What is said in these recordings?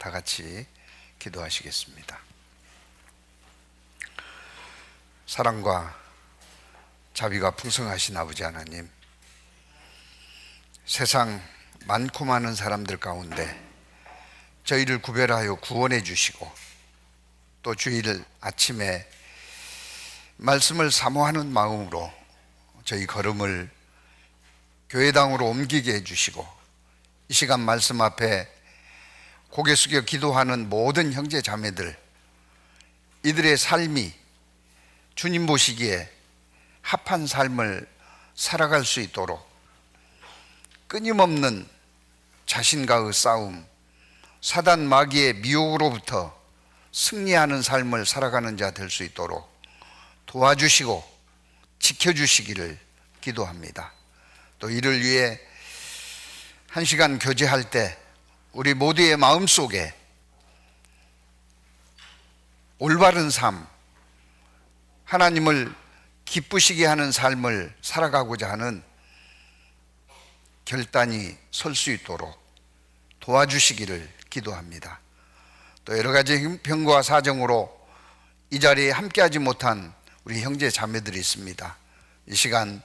다 같이 기도하시겠습니다. 사랑과 자비가 풍성하신 아버지 하나님, 세상 많고 많은 사람들 가운데 저희를 구별하여 구원해 주시고, 또 주일 아침에 말씀을 사모하는 마음으로 저희 걸음을 교회당으로 옮기게 해주시고, 이 시간 말씀 앞에 고개 숙여 기도하는 모든 형제 자매들, 이들의 삶이 주님 보시기에 합한 삶을 살아갈 수 있도록 끊임없는 자신과의 싸움, 사단 마귀의 미혹으로부터 승리하는 삶을 살아가는 자 될 수 있도록 도와주시고 지켜주시기를 기도합니다. 또 이를 위해 한 시간 교제할 때 우리 모두의 마음속에 올바른 삶, 하나님을 기쁘시게 하는 삶을 살아가고자 하는 결단이 설 수 있도록 도와주시기를 기도합니다. 또 여러 가지 형편과 사정으로 이 자리에 함께하지 못한 우리 형제 자매들이 있습니다. 이 시간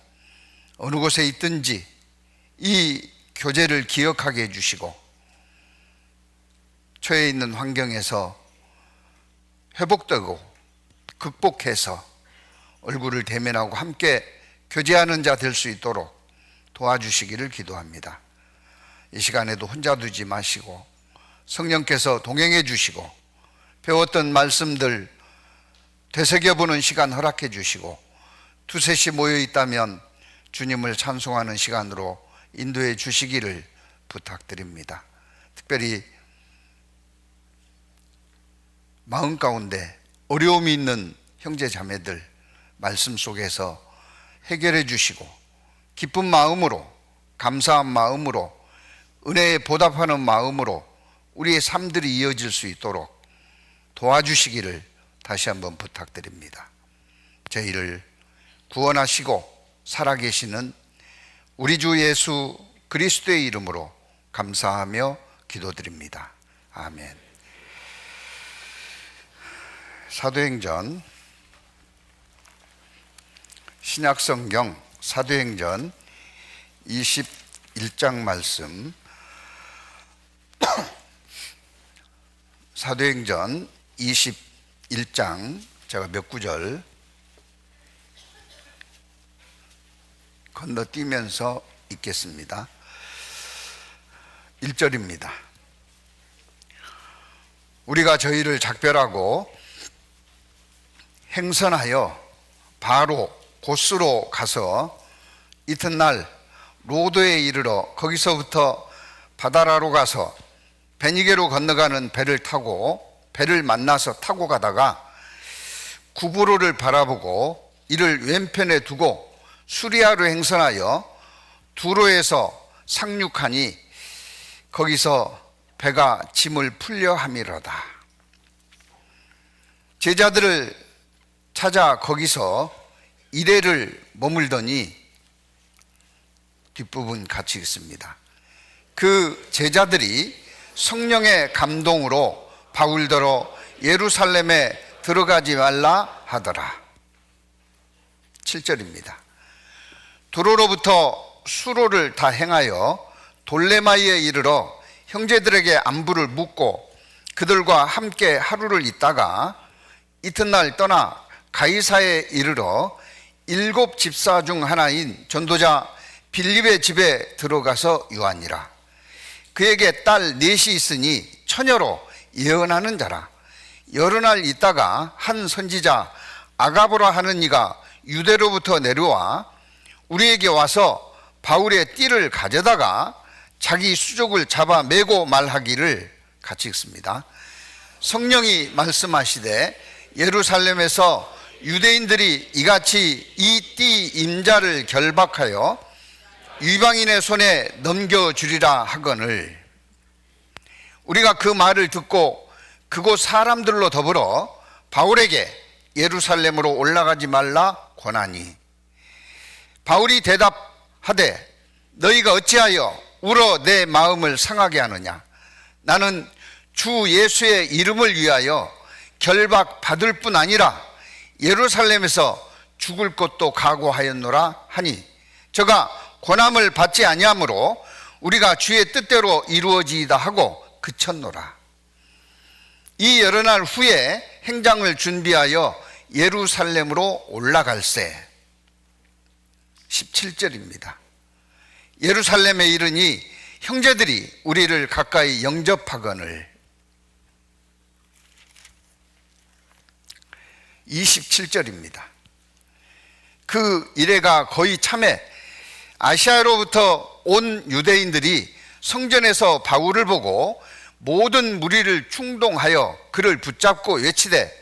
어느 곳에 있든지 이 교제를 기억하게 해주시고, 처해 있는 환경에서 회복되고 극복해서 얼굴을 대면하고 함께 교제하는 자 될 수 있도록 도와주시기를 기도합니다. 이 시간에도 혼자 두지 마시고 성령께서 동행해 주시고, 배웠던 말씀들 되새겨보는 시간 허락해 주시고, 두셋이 모여 있다면 주님을 찬송하는 시간으로 인도해 주시기를 부탁드립니다. 특별히 마음 가운데 어려움이 있는 형제 자매들 말씀 속에서 해결해 주시고, 기쁜 마음으로, 감사한 마음으로, 은혜에 보답하는 마음으로 우리의 삶들이 이어질 수 있도록 도와주시기를 다시 한번 부탁드립니다. 저희를 구원하시고 살아계시는 우리 주 예수 그리스도의 이름으로 감사하며 기도드립니다. 아멘. 사도행전, 신약성경 사도행전 21장 말씀, 사도행전 21장 제가 몇 구절 건너뛰면서 읽겠습니다. 1절입니다. 우리가 저희를 작별하고 행선하여 바로 고스로 가서 이튿날 로도에 이르러 거기서부터 바다라로 가서 베니게로 건너가는 배를 타고 배를 만나서 타고 가다가 구브로를 바라보고 이를 왼편에 두고 수리아로 행선하여 두로에서 상륙하니 거기서 배가 짐을 풀려 함이로다. 제자들을 찾아 거기서 이래를 머물더니, 뒷부분 같이 읽습니다. 그 제자들이 성령의 감동으로 바울더러 예루살렘에 들어가지 말라 하더라. 7절입니다. 두로로부터 수로를 다 행하여 돌레마이에 이르러 형제들에게 안부를 묻고 그들과 함께 하루를 있다가 이튿날 떠나 가이사에 이르러 7 집사 중 하나인 전도자 빌립의 집에 들어가서 유하니라. 그에게 딸 넷이 있으니 처녀로 예언하는 자라. 여러 날 있다가 한 선지자 아가보라 하는 이가 유대로부터 내려와 우리에게 와서 바울의 띠를 가져다가 자기 수족을 잡아 매고 말하기를, 같이 읽습니다. 성령이 말씀하시되 예루살렘에서 유대인들이 이같이 이 띠 임자를 결박하여 이방인의 손에 넘겨주리라 하거늘, 우리가 그 말을 듣고 그곳 사람들로 더불어 바울에게 예루살렘으로 올라가지 말라 권하니, 바울이 대답하되 너희가 어찌하여 울어 내 마음을 상하게 하느냐? 나는 주 예수의 이름을 위하여 결박받을 뿐 아니라 예루살렘에서 죽을 것도 각오하였노라 하니, 저가 고난을 받지 아니하므로 우리가 주의 뜻대로 이루어지이다 하고 그쳤노라. 이 여러 날 후에 행장을 준비하여 예루살렘으로 올라갈새. 17절입니다. 예루살렘에 이르니 형제들이 우리를 가까이 영접하거늘. 27절입니다. 그 이래가 거의 참에 아시아로부터 온 유대인들이 성전에서 바울을 보고 모든 무리를 충동하여 그를 붙잡고 외치되,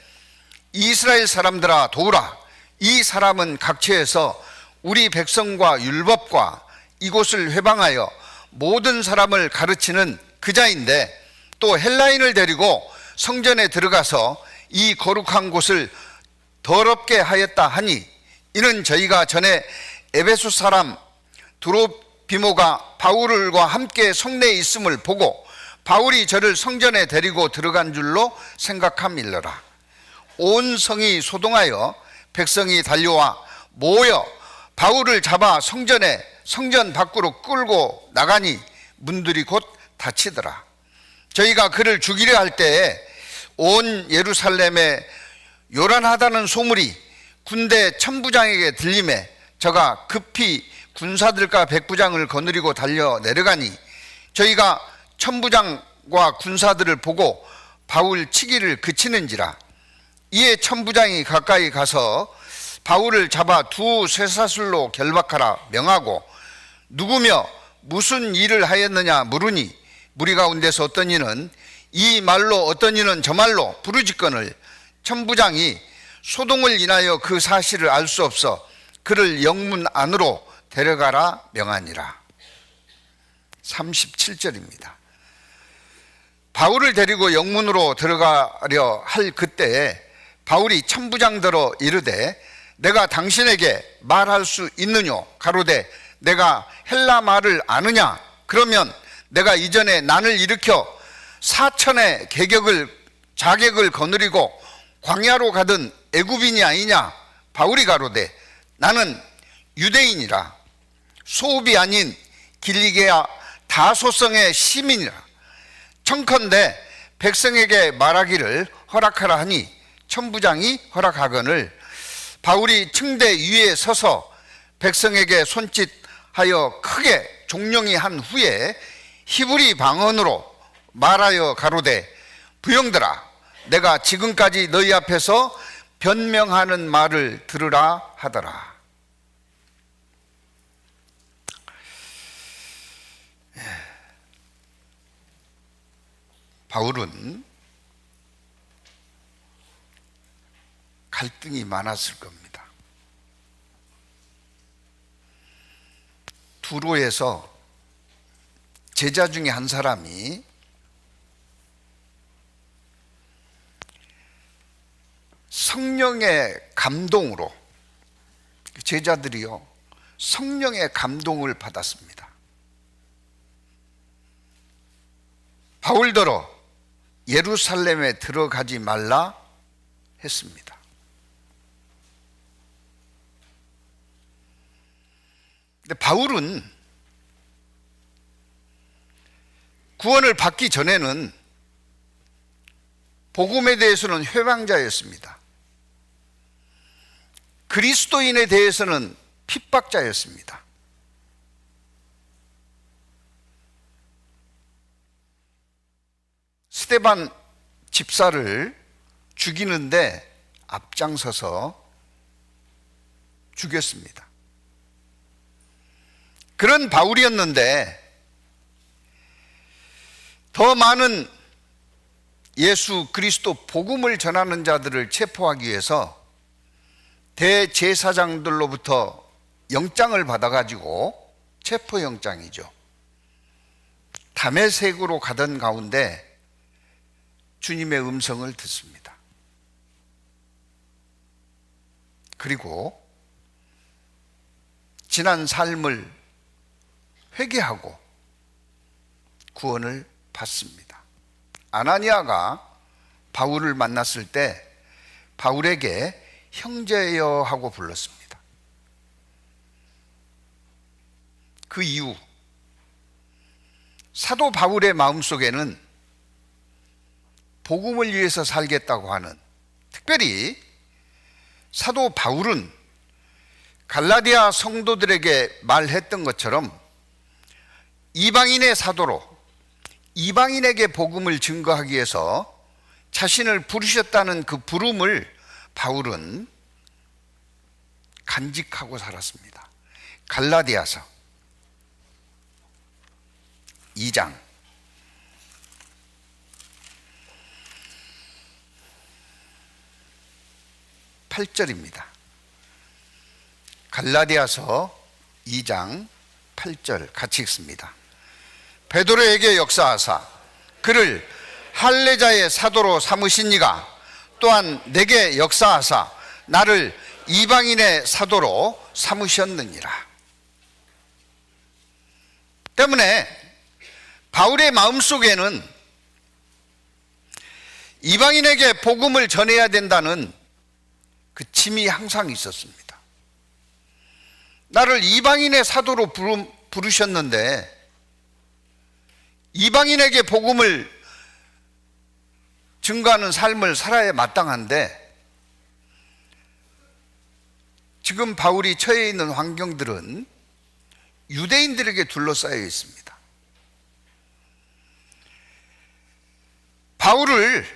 이스라엘 사람들아 도우라. 이 사람은 각처에서 우리 백성과 율법과 이곳을 회방하여 모든 사람을 가르치는 그자인데, 또 헬라인을 데리고 성전에 들어가서 이 거룩한 곳을 더럽게 하였다 하니, 이는 저희가 전에 에베소 사람 드로비모가 바울과 함께 성내에 있음을 보고 바울이 저를 성전에 데리고 들어간 줄로 생각함일러라. 온 성이 소동하여 백성이 달려와 모여 바울을 잡아 성전 밖으로 끌고 나가니 문들이 곧 닫히더라. 저희가 그를 죽이려 할 때에 온 예루살렘에 요란하다는 소문이 군대 천부장에게 들림에 저가 급히 군사들과 백부장을 거느리고 달려 내려가니, 저희가 천부장과 군사들을 보고 바울 치기를 그치는지라. 이에 천부장이 가까이 가서 바울을 잡아 두 쇠사슬로 결박하라 명하고, 누구며 무슨 일을 하였느냐 물으니, 무리 가운데서 어떤 이는 이 말로 어떤 이는 저 말로 부르짖거늘 천부장이 소동을 인하여 그 사실을 알 수 없어 그를 영문 안으로 데려가라 명하니라. 37절입니다. 바울을 데리고 영문으로 들어가려 할 그때에 바울이 천부장더러 이르되, 내가 당신에게 말할 수 있느뇨? 가로되 내가 헬라 말을 아느냐? 그러면 내가 이전에 난을 일으켜 4천의 자객을 거느리고 광야로 가던 애굽인이 아니냐? 바울이 가로되 나는 유대인이라 소읍이 아닌 길리게아 다소성의 시민이라. 청컨대 백성에게 말하기를 허락하라 하니 천부장이 허락하거늘 바울이 층대 위에 서서 백성에게 손짓하여 크게 종령이 한 후에 히브리 방언으로 말하여 가로되, 부형들아, 내가 지금까지 너희 앞에서 변명하는 말을 들으라 하더라. 바울은 갈등이 많았을 겁니다. 두로에서 제자 중에 한 사람이 성령의 감동으로, 제자들이요 성령의 감동을 받았습니다. 바울더러 예루살렘에 들어가지 말라 했습니다. 근데 바울은 구원을 받기 전에는 복음에 대해서는 회방자였습니다. 그리스도인에 대해서는 핍박자였습니다. 스데반 집사를 죽이는데 앞장서서 죽였습니다. 그런 바울이었는데 더 많은 예수 그리스도 복음을 전하는 자들을 체포하기 위해서 대제사장들로부터 영장을 받아가지고, 체포영장이죠, 다메섹으로 가던 가운데 주님의 음성을 듣습니다. 그리고 지난 삶을 회개하고 구원을 받습니다. 아나니아가 바울을 만났을 때 바울에게 형제여 하고 불렀습니다. 그 이유, 사도 바울의 마음속에는 복음을 위해서 살겠다고 하는, 특별히 사도 바울은 갈라디아 성도들에게 말했던 것처럼 이방인의 사도로 이방인에게 복음을 증거하기 위해서 자신을 부르셨다는 그 부름을 바울은 간직하고 살았습니다. 갈라디아서 2장 8절입니다. 갈라디아서 2장 8절 같이 읽습니다. 베드로에게 역사하사 그를 할례자의 사도로 삼으신 이가 또한 내게 역사하사 나를 이방인의 사도로 삼으셨느니라. 때문에 바울의 마음속에는 이방인에게 복음을 전해야 된다는 그 짐이 항상 있었습니다. 나를 이방인의 사도로 부르셨는데 이방인에게 복음을 증거하는 삶을 살아야 마땅한데, 지금 바울이 처해 있는 환경들은 유대인들에게 둘러싸여 있습니다. 바울을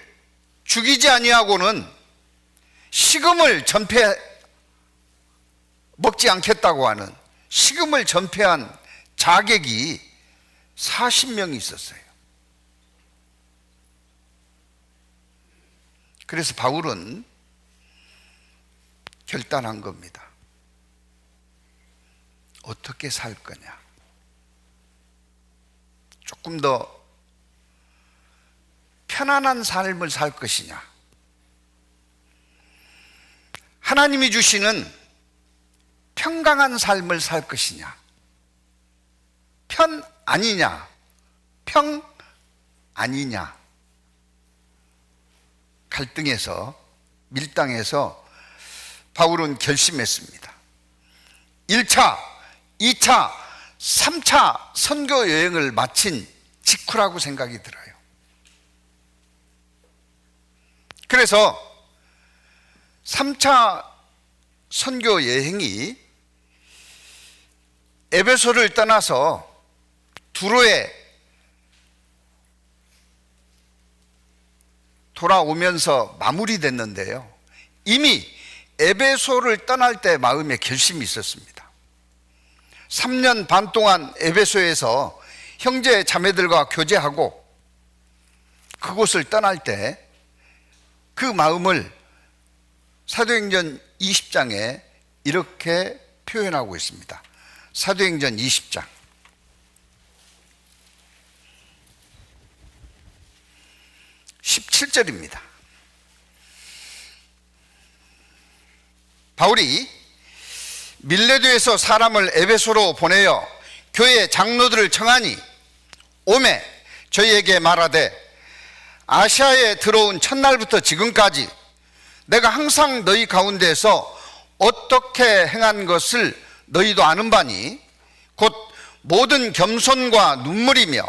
죽이지 아니하고는 식음을 먹지 않겠다고 하는, 식음을 전폐한 자객이 40명이 있었어요. 그래서 바울은 결단한 겁니다. 어떻게 살 거냐? 조금 더 편안한 삶을 살 것이냐? 하나님이 주시는 평강한 삶을 살 것이냐? 편 아니냐? 평 아니냐? 갈등에서, 밀당해서 바울은 결심했습니다. 1차, 2차, 3차 선교 여행을 마친 직후라고 생각이 들어요. 그래서 3차 선교 여행이 에베소를 떠나서 두로에 돌아오면서 마무리됐는데요, 이미 에베소를 떠날 때 마음에 결심이 있었습니다. 3년 반 동안 에베소에서 형제 자매들과 교제하고 그곳을 떠날 때 그 마음을 사도행전 20장에 이렇게 표현하고 있습니다. 사도행전 20장 17절입니다. 바울이 밀레도에서 사람을 에베소로 보내어 교회 장로들을 청하니 오매 저희에게 말하되 아시아에 들어온 첫날부터 지금까지 내가 항상 너희 가운데서 어떻게 행한 것을 너희도 아는 바니 곧 모든 겸손과 눈물이며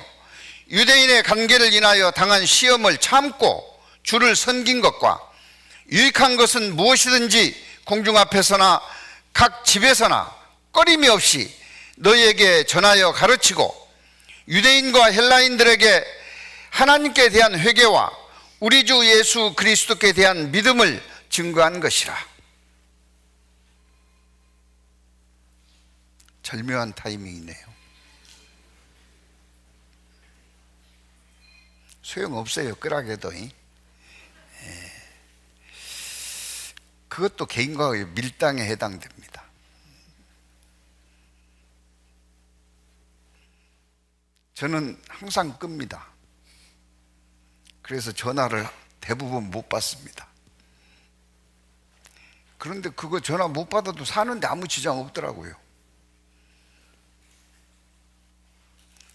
유대인의 관계를 인하여 당한 시험을 참고 주를 섬긴 것과 유익한 것은 무엇이든지 공중 앞에서나 각 집에서나 꺼림이 없이 너희에게 전하여 가르치고 유대인과 헬라인들에게 하나님께 대한 회개와 우리 주 예수 그리스도께 대한 믿음을 증거한 것이라. 절묘한 타이밍이네요. 소용없어요, 끄라게도. 그것도 개인과의 밀당에 해당됩니다. 저는 항상 끕니다. 그래서 전화를 대부분 못 받습니다. 그런데 그거 전화 못 받아도 사는데 아무 지장 없더라고요.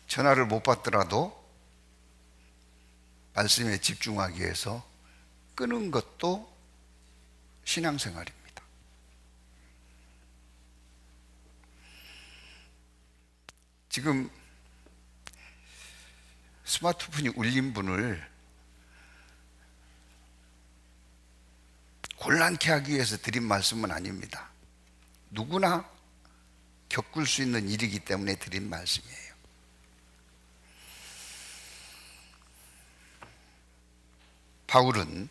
전화를 못 받더라도 말씀에 집중하기 위해서 끄는 것도 신앙생활입니다. 지금 스마트폰이 울린 분을 곤란케 하기 위해서 드린 말씀은 아닙니다. 누구나 겪을 수 있는 일이기 때문에 드린 말씀이에요. 바울은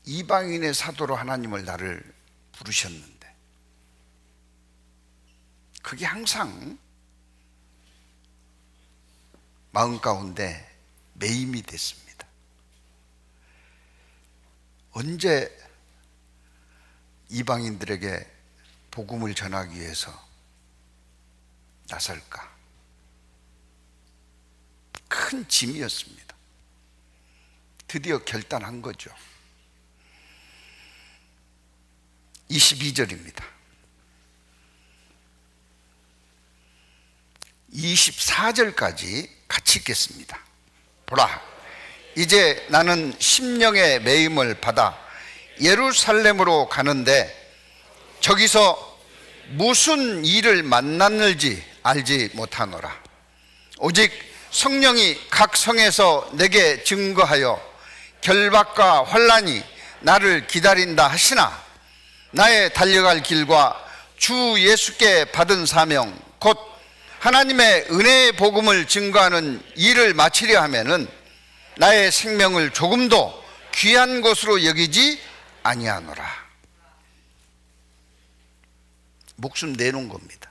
이방인의 사도로 하나님을 나를 부르셨는데 그게 항상 마음 가운데 매임이 됐습니다. 언제 이방인들에게 복음을 전하기 위해서 나설까? 큰 짐이었습니다. 드디어 결단한 거죠. 22절입니다. 24절까지 같이 읽겠습니다. 보라, 이제 나는 심령의 매임을 받아 예루살렘으로 가는데 저기서 무슨 일을 만났는지 알지 못하노라. 오직 성령이 각 성에서 내게 증거하여 결박과 환난이 나를 기다린다 하시나 나의 달려갈 길과 주 예수께 받은 사명 곧 하나님의 은혜의 복음을 증거하는 일을 마치려 하면은 나의 생명을 조금도 귀한 것으로 여기지 아니하노라. 목숨 내놓은 겁니다.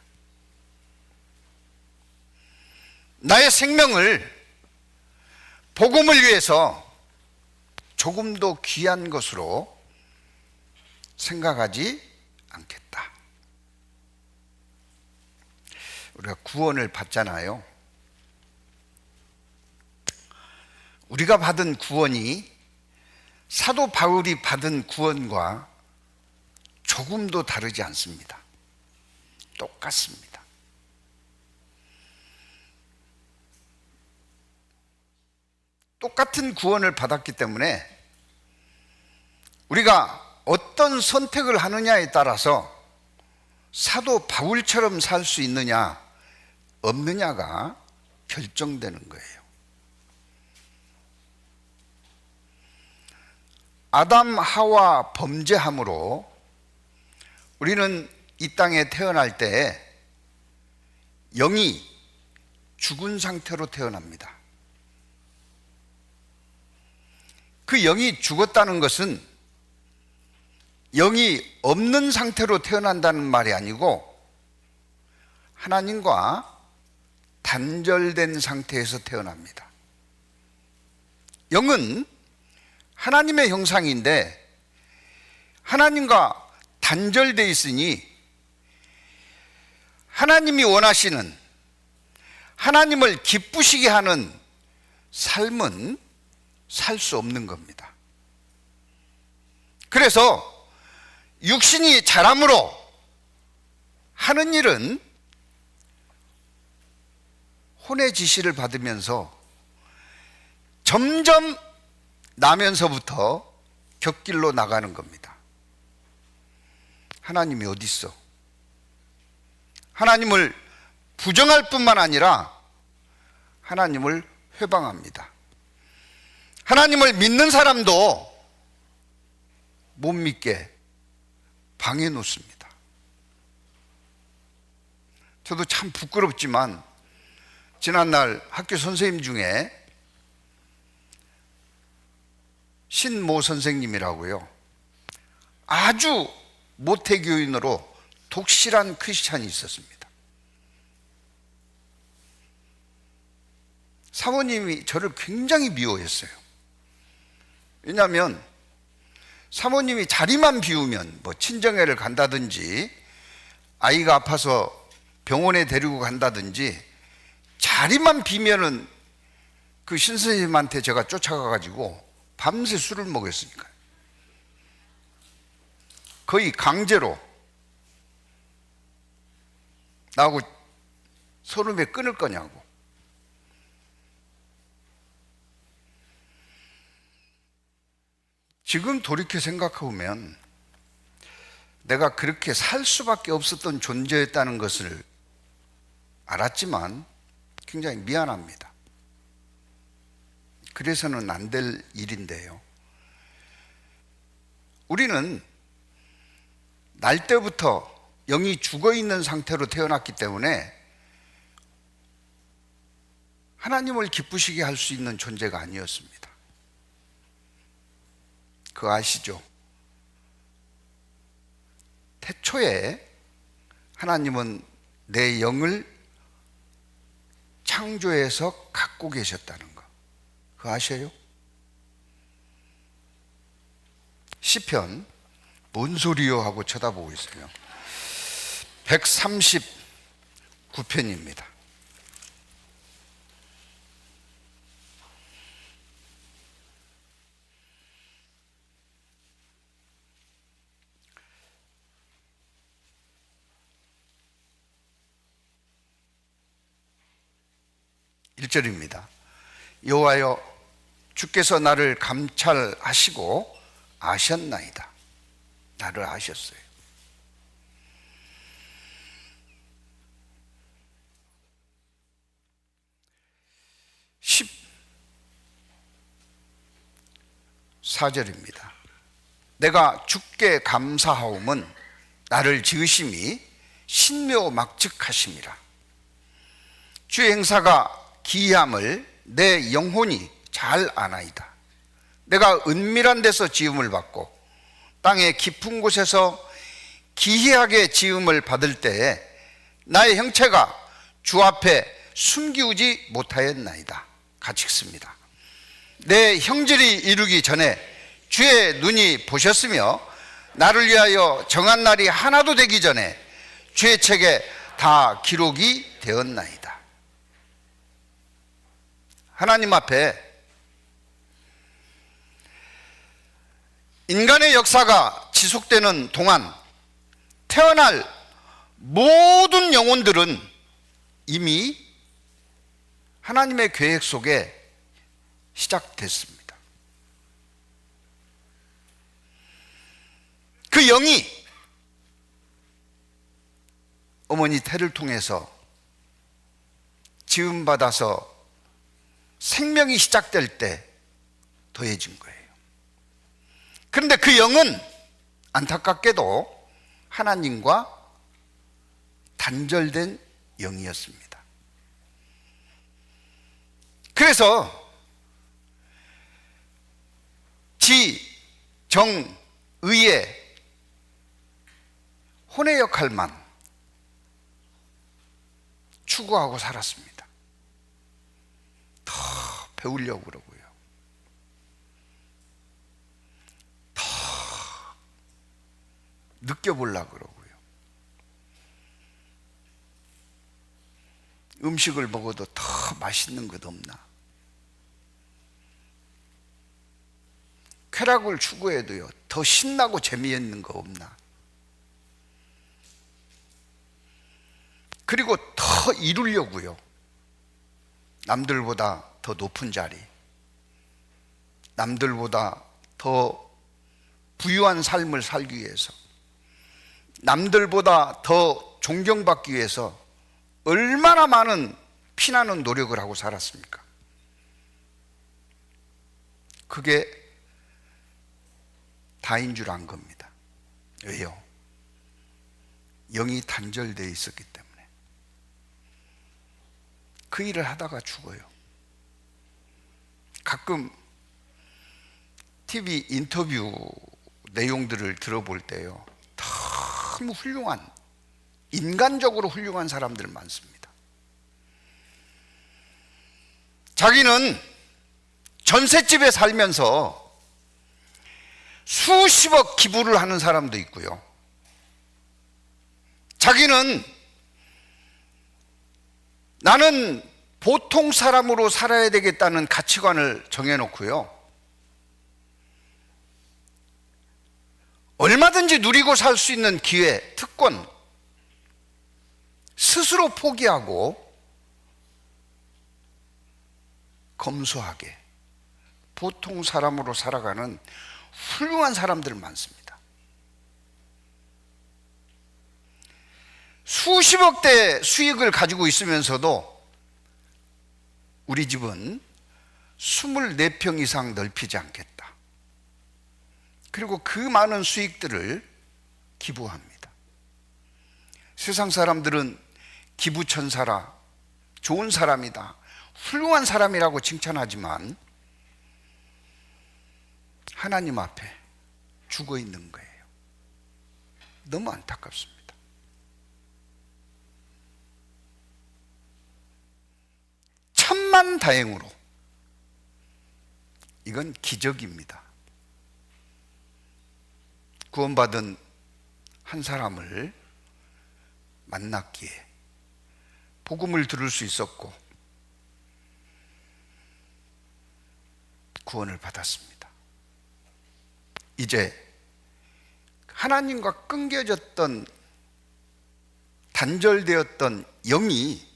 나의 생명을 복음을 위해서 조금도 귀한 것으로 생각하지 않겠다. 우리가 구원을 받잖아요. 우리가 받은 구원이 사도 바울이 받은 구원과 조금도 다르지 않습니다. 똑같습니다. 똑같은 구원을 받았기 때문에 우리가 어떤 선택을 하느냐에 따라서 사도 바울처럼 살 수 있느냐 없느냐가 결정되는 거예요. 아담 하와 범죄함으로 우리는 이 땅에 태어날 때 영이 죽은 상태로 태어납니다. 그 영이 죽었다는 것은 영이 없는 상태로 태어난다는 말이 아니고 하나님과 단절된 상태에서 태어납니다. 영은 하나님의 형상인데 하나님과 단절되어 있으니 하나님이 원하시는 하나님을 기쁘시게 하는 삶은 살 수 없는 겁니다. 그래서 육신이 자람으로 하는 일은 혼의 지시를 받으면서 점점 나면서부터 곁길로 나가는 겁니다. 하나님이 어디 있어? 하나님을 부정할 뿐만 아니라 하나님을 회방합니다. 하나님을 믿는 사람도 못 믿게 방해 놓습니다. 저도 참 부끄럽지만 지난날 학교 선생님 중에 신모 선생님이라고요, 아주 모태교인으로 독실한 크리스찬이 있었습니다. 사모님이 저를 굉장히 미워했어요. 왜냐하면 사모님이 자리만 비우면 뭐 친정애를 간다든지 아이가 아파서 병원에 데리고 간다든지 자리만 비면은 그 신선생님한테 제가 쫓아가가지고 밤새 술을 먹였으니까요. 거의 강제로 나하고 서름에 끊을 거냐고. 지금 돌이켜 생각해보면 내가 그렇게 살 수밖에 없었던 존재였다는 것을 알았지만 굉장히 미안합니다. 그래서는 안 될 일인데요. 우리는 날 때부터 영이 죽어 있는 상태로 태어났기 때문에 하나님을 기쁘시게 할 수 있는 존재가 아니었습니다. 그거 아시죠? 태초에 하나님은 내 영을 창조해서 갖고 계셨다는 거, 그거 아셔요? 시편 뭔 소리요 하고 쳐다보고 있어요. 139편입니다. (1절입니다) 여호와여, 주께서 나를 감찰하시고 아셨나이다. 나를 아셨어요. (14절입니다) 내가 주께 감사하옴은 나를 지으심이 신묘막측하심이라. 주의 행사가 기이함을 내 영혼이 잘 아나이다. 내가 은밀한 데서 지음을 받고 땅의 깊은 곳에서 기이하게 지음을 받을 때에 나의 형체가 주 앞에 숨기우지 못하였나이다. 같이 읽습니다. 내 형질이 이루기 전에 주의 눈이 보셨으며 나를 위하여 정한 날이 하나도 되기 전에 주의 책에 다 기록이 되었나이다. 하나님 앞에 인간의 역사가 지속되는 동안 태어날 모든 영혼들은 이미 하나님의 계획 속에 시작됐습니다. 그 영이 어머니 태를 통해서 지음받아서 생명이 시작될 때 더해진 거예요. 그런데 그 영은 안타깝게도 하나님과 단절된 영이었습니다. 그래서 지, 정, 의의 혼의 역할만 추구하고 살았습니다. 더 배우려고 그러고요. 더 느껴보려고 그러고요. 음식을 먹어도 더 맛있는 것 없나? 쾌락을 추구해도요, 더 신나고 재미있는 거 없나? 그리고 더 이루려고요. 남들보다 더 높은 자리, 남들보다 더 부유한 삶을 살기 위해서, 남들보다 더 존경받기 위해서 얼마나 많은 피나는 노력을 하고 살았습니까? 그게 다인 줄 안 겁니다. 왜요? 영이 단절되어 있었기 때문에. 그 일을 하다가 죽어요. 가끔 TV 인터뷰 내용들을 들어볼 때요, 너무 훌륭한, 인간적으로 훌륭한 사람들 많습니다. 자기는 전셋집에 살면서 수십억 기부를 하는 사람도 있고요, 자기는 나는 보통 사람으로 살아야 되겠다는 가치관을 정해놓고요, 얼마든지 누리고 살 수 있는 기회, 특권 스스로 포기하고 검소하게 보통 사람으로 살아가는 훌륭한 사람들 많습니다. 수십억 대 수익을 가지고 있으면서도 우리 집은 24평 이상 넓히지 않겠다. 그리고 그 많은 수익들을 기부합니다. 세상 사람들은 기부천사라, 좋은 사람이다, 훌륭한 사람이라고 칭찬하지만 하나님 앞에 죽어 있는 거예요. 너무 안타깝습니다. 천만다행으로 이건 기적입니다. 구원받은 한 사람을 만났기에 복음을 들을 수 있었고 구원을 받았습니다. 이제 하나님과 끊겨졌던, 단절되었던 영이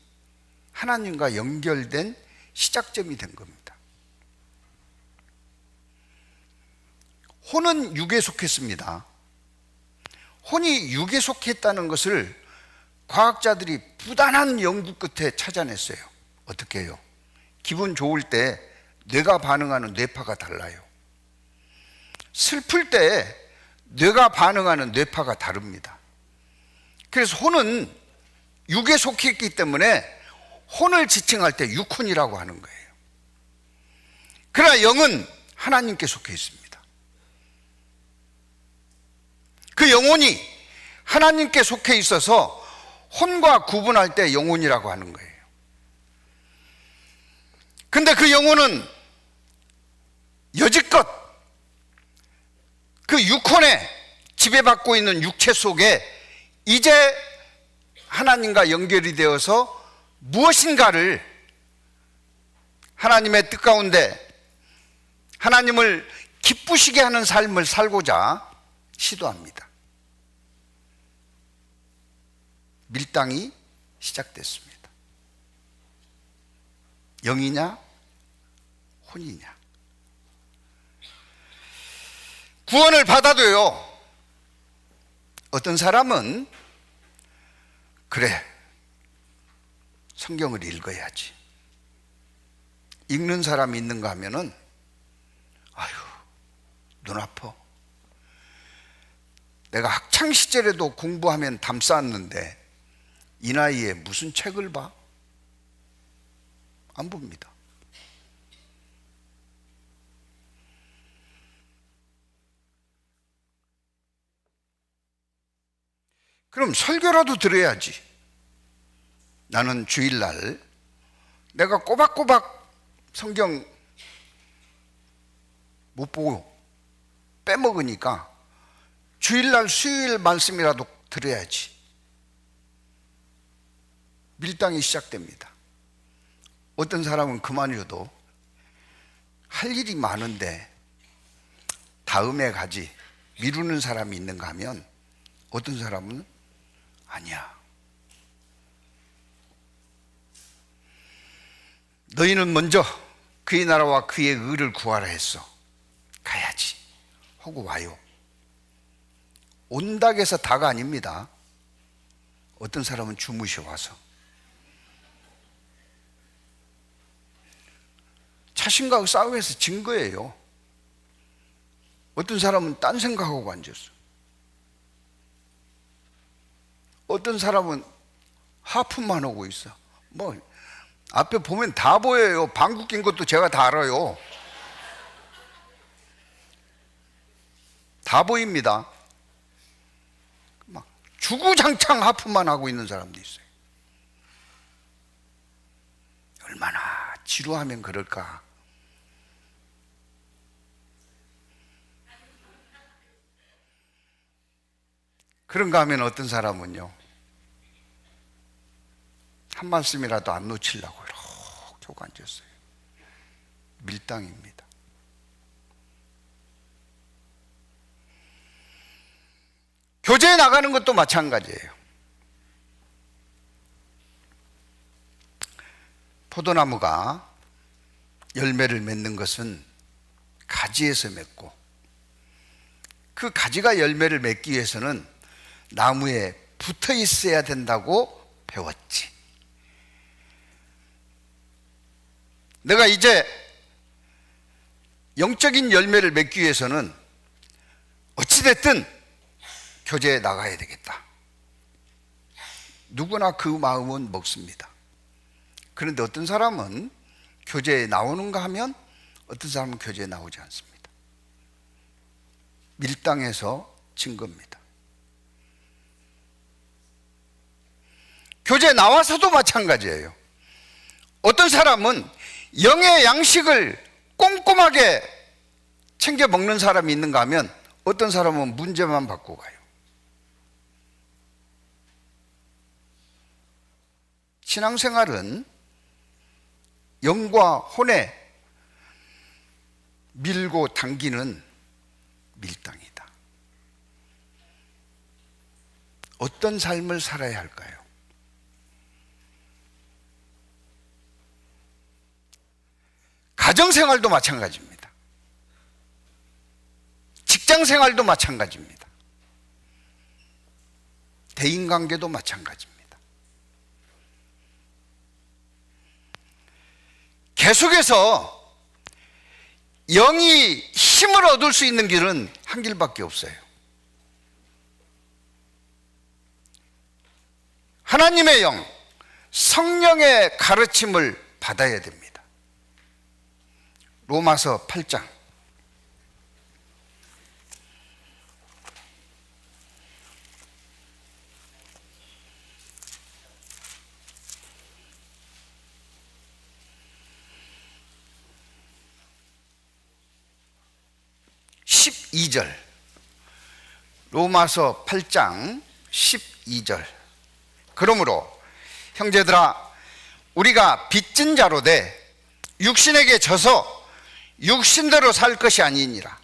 하나님과 연결된 시작점이 된 겁니다. 혼은 육에 속했습니다. 혼이 육에 속했다는 것을 과학자들이 부단한 연구 끝에 찾아냈어요. 어떻게 해요? 기분 좋을 때 뇌가 반응하는 뇌파가 달라요. 슬플 때 뇌가 반응하는 뇌파가 다릅니다. 그래서 혼은 육에 속했기 때문에 혼을 지칭할 때 육혼이라고 하는 거예요. 그러나 영은 하나님께 속해 있습니다. 그 영혼이 하나님께 속해 있어서 혼과 구분할 때 영혼이라고 하는 거예요. 근데 그 영혼은 여지껏 그 육혼에 지배받고 있는 육체 속에 이제 하나님과 연결이 되어서 무엇인가를, 하나님의 뜻 가운데 하나님을 기쁘시게 하는 삶을 살고자 시도합니다. 밀당이 시작됐습니다. 영이냐 혼이냐. 구원을 받아도요, 어떤 사람은 그래, 성경을 읽어야지. 읽는 사람이 있는가 하면은 아유, 눈 아파. 내가 학창시절에도 공부하면 담 쌓았는데 이 나이에 무슨 책을 봐? 안 봅니다. 그럼 설교라도 들어야지. 나는 주일날 내가 꼬박꼬박 성경 못 보고 빼먹으니까 주일날 수요일 말씀이라도 들어야지. 밀당이 시작됩니다. 어떤 사람은 그만둬도 할 일이 많은데 다음에 가지 미루는 사람이 있는가 하면 어떤 사람은 아니야. 너희는 먼저 그의 나라와 그의 의를 구하라 했어. 가야지 하고 와요. 온다고 해서 다가 아닙니다. 어떤 사람은 주무셔 와서 자신과 싸움에서 진 거예요. 어떤 사람은 딴 생각하고 앉았어. 어떤 사람은 하품만 하고 있어. 뭐 앞에 보면 다 보여요. 방귀 낀 것도 제가 다 알아요. 다 보입니다. 막 주구장창 하품만 하고 있는 사람도 있어요. 얼마나 지루하면 그럴까. 그런가 하면 어떤 사람은요, 한 말씀이라도 안 놓치려고 이렇게 하고 앉았어요. 밀당입니다. 교제에 나가는 것도 마찬가지예요. 포도나무가 열매를 맺는 것은 가지에서 맺고 그 가지가 열매를 맺기 위해서는 나무에 붙어 있어야 된다고 배웠지. 내가 이제 영적인 열매를 맺기 위해서는 어찌됐든 교제에 나가야 되겠다. 누구나 그 마음은 먹습니다. 그런데 어떤 사람은 교제에 나오는가 하면 어떤 사람은 교제에 나오지 않습니다. 밀당해서 진 겁니다. 교제에 나와서도 마찬가지예요. 어떤 사람은 영의 양식을 꼼꼼하게 챙겨 먹는 사람이 있는가 하면 어떤 사람은 문제만 받고 가요. 신앙생활은 영과 혼에 밀고 당기는 밀당이다. 어떤 삶을 살아야 할까요? 가정생활도 마찬가지입니다. 직장생활도 마찬가지입니다. 대인관계도 마찬가지입니다. 계속해서 영이 힘을 얻을 수 있는 길은 한 길밖에 없어요. 하나님의 영, 성령의 가르침을 받아야 됩니다. 로마서 8장 12절, 로마서 8장 12절. 그러므로 형제들아, 우리가 빚진 자로 돼 육신에게 져서 육신대로 살 것이 아니니라.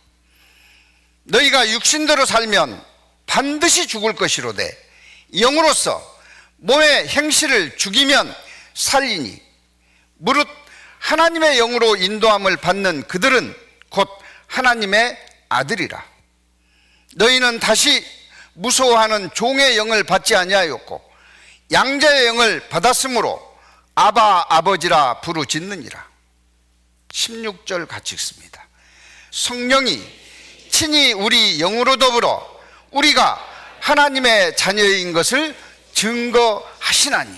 너희가 육신대로 살면 반드시 죽을 것이로되 영으로서 몸의 행실을 죽이면 살리니 무릇 하나님의 영으로 인도함을 받는 그들은 곧 하나님의 아들이라. 너희는 다시 무서워하는 종의 영을 받지 아니하였고 양자의 영을 받았으므로 아바 아버지라 부르짖느니라. 16절 같이 읽습니다. 성령이 친히 우리 영으로 더불어 우리가 하나님의 자녀인 것을 증거하시나니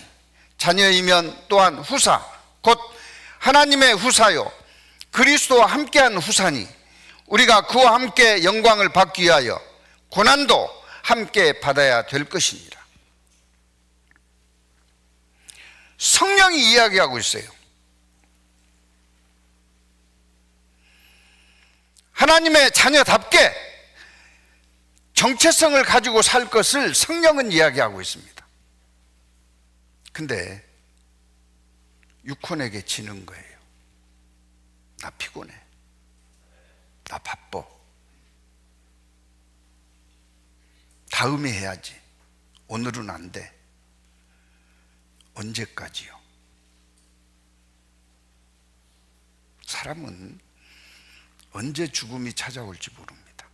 자녀이면 또한 후사 곧 하나님의 후사요 그리스도와 함께한 후사니 우리가 그와 함께 영광을 받기 위하여 고난도 함께 받아야 될 것이니라. 성령이 이야기하고 있어요. 하나님의 자녀답게 정체성을 가지고 살 것을 성령은 이야기하고 있습니다. 근데 육혼에게 지는 거예요. 나 피곤해. 나 바빠. 다음에 해야지. 오늘은 안 돼. 언제까지요? 사람은 언제 죽음이 찾아올지 모릅니다.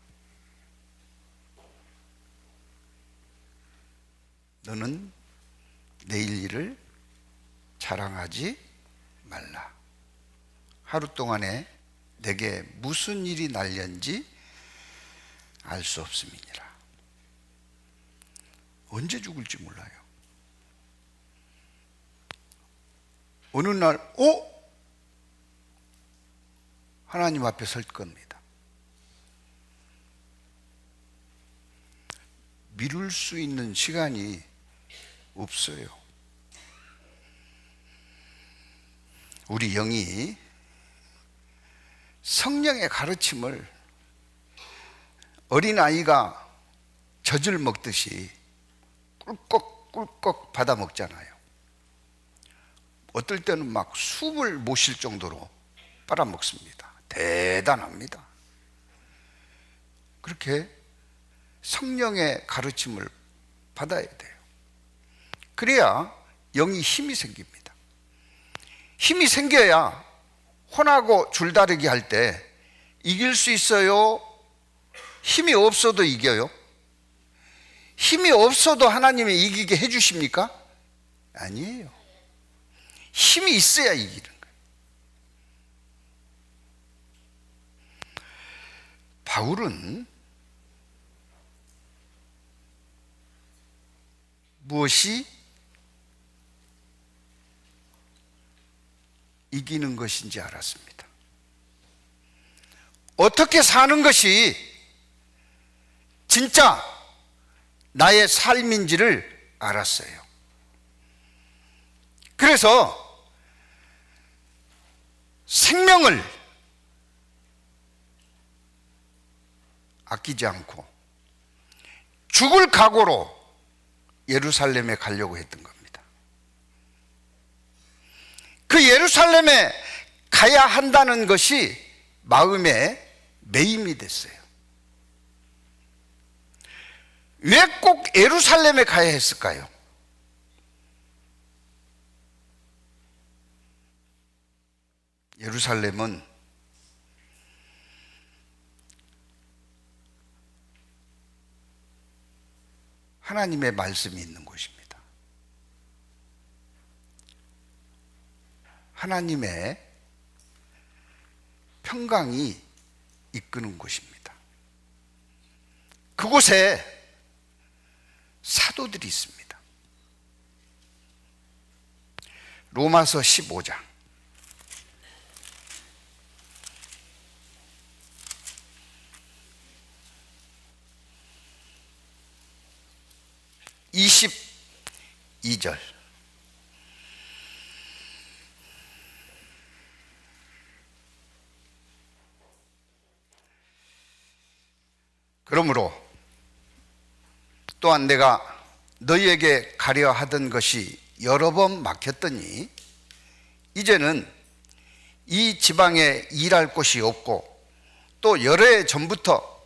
너는 내일 일을 자랑하지 말라. 하루 동안에 내게 무슨 일이 날련지 알 수 없음이니라. 언제 죽을지 몰라요. 어느 날 하나님 앞에 설 겁니다. 미룰 수 있는 시간이 없어요. 우리 영이 성령의 가르침을 어린아이가 젖을 먹듯이 꿀꺽꿀꺽 받아 먹잖아요. 어떨 때는 막 숨을 못 쉴 정도로 빨아먹습니다. 대단합니다. 그렇게 성령의 가르침을 받아야 돼요. 그래야 영이 힘이 생깁니다. 힘이 생겨야 혼하고 줄다리기 할 때 이길 수 있어요? 힘이 없어도 이겨요? 힘이 없어도 하나님이 이기게 해주십니까? 아니에요. 힘이 있어야 이기는 거예요. 바울은 무엇이 이기는 것인지 알았습니다. 어떻게 사는 것이 진짜 나의 삶인지를 알았어요. 그래서 생명을 아끼지 않고 죽을 각오로 예루살렘에 가려고 했던 겁니다. 그 예루살렘에 가야 한다는 것이 마음의 매임이 됐어요. 왜 꼭 예루살렘에 가야 했을까요? 예루살렘은 하나님의 말씀이 있는 곳입니다. 하나님의 평강이 이끄는 곳입니다. 그곳에 사도들이 있습니다. 로마서 15장 22절. 그러므로 또한 내가 너희에게 가려 하던 것이 여러 번 막혔더니 이제는 이 지방에 일할 곳이 없고 또 여러 해 전부터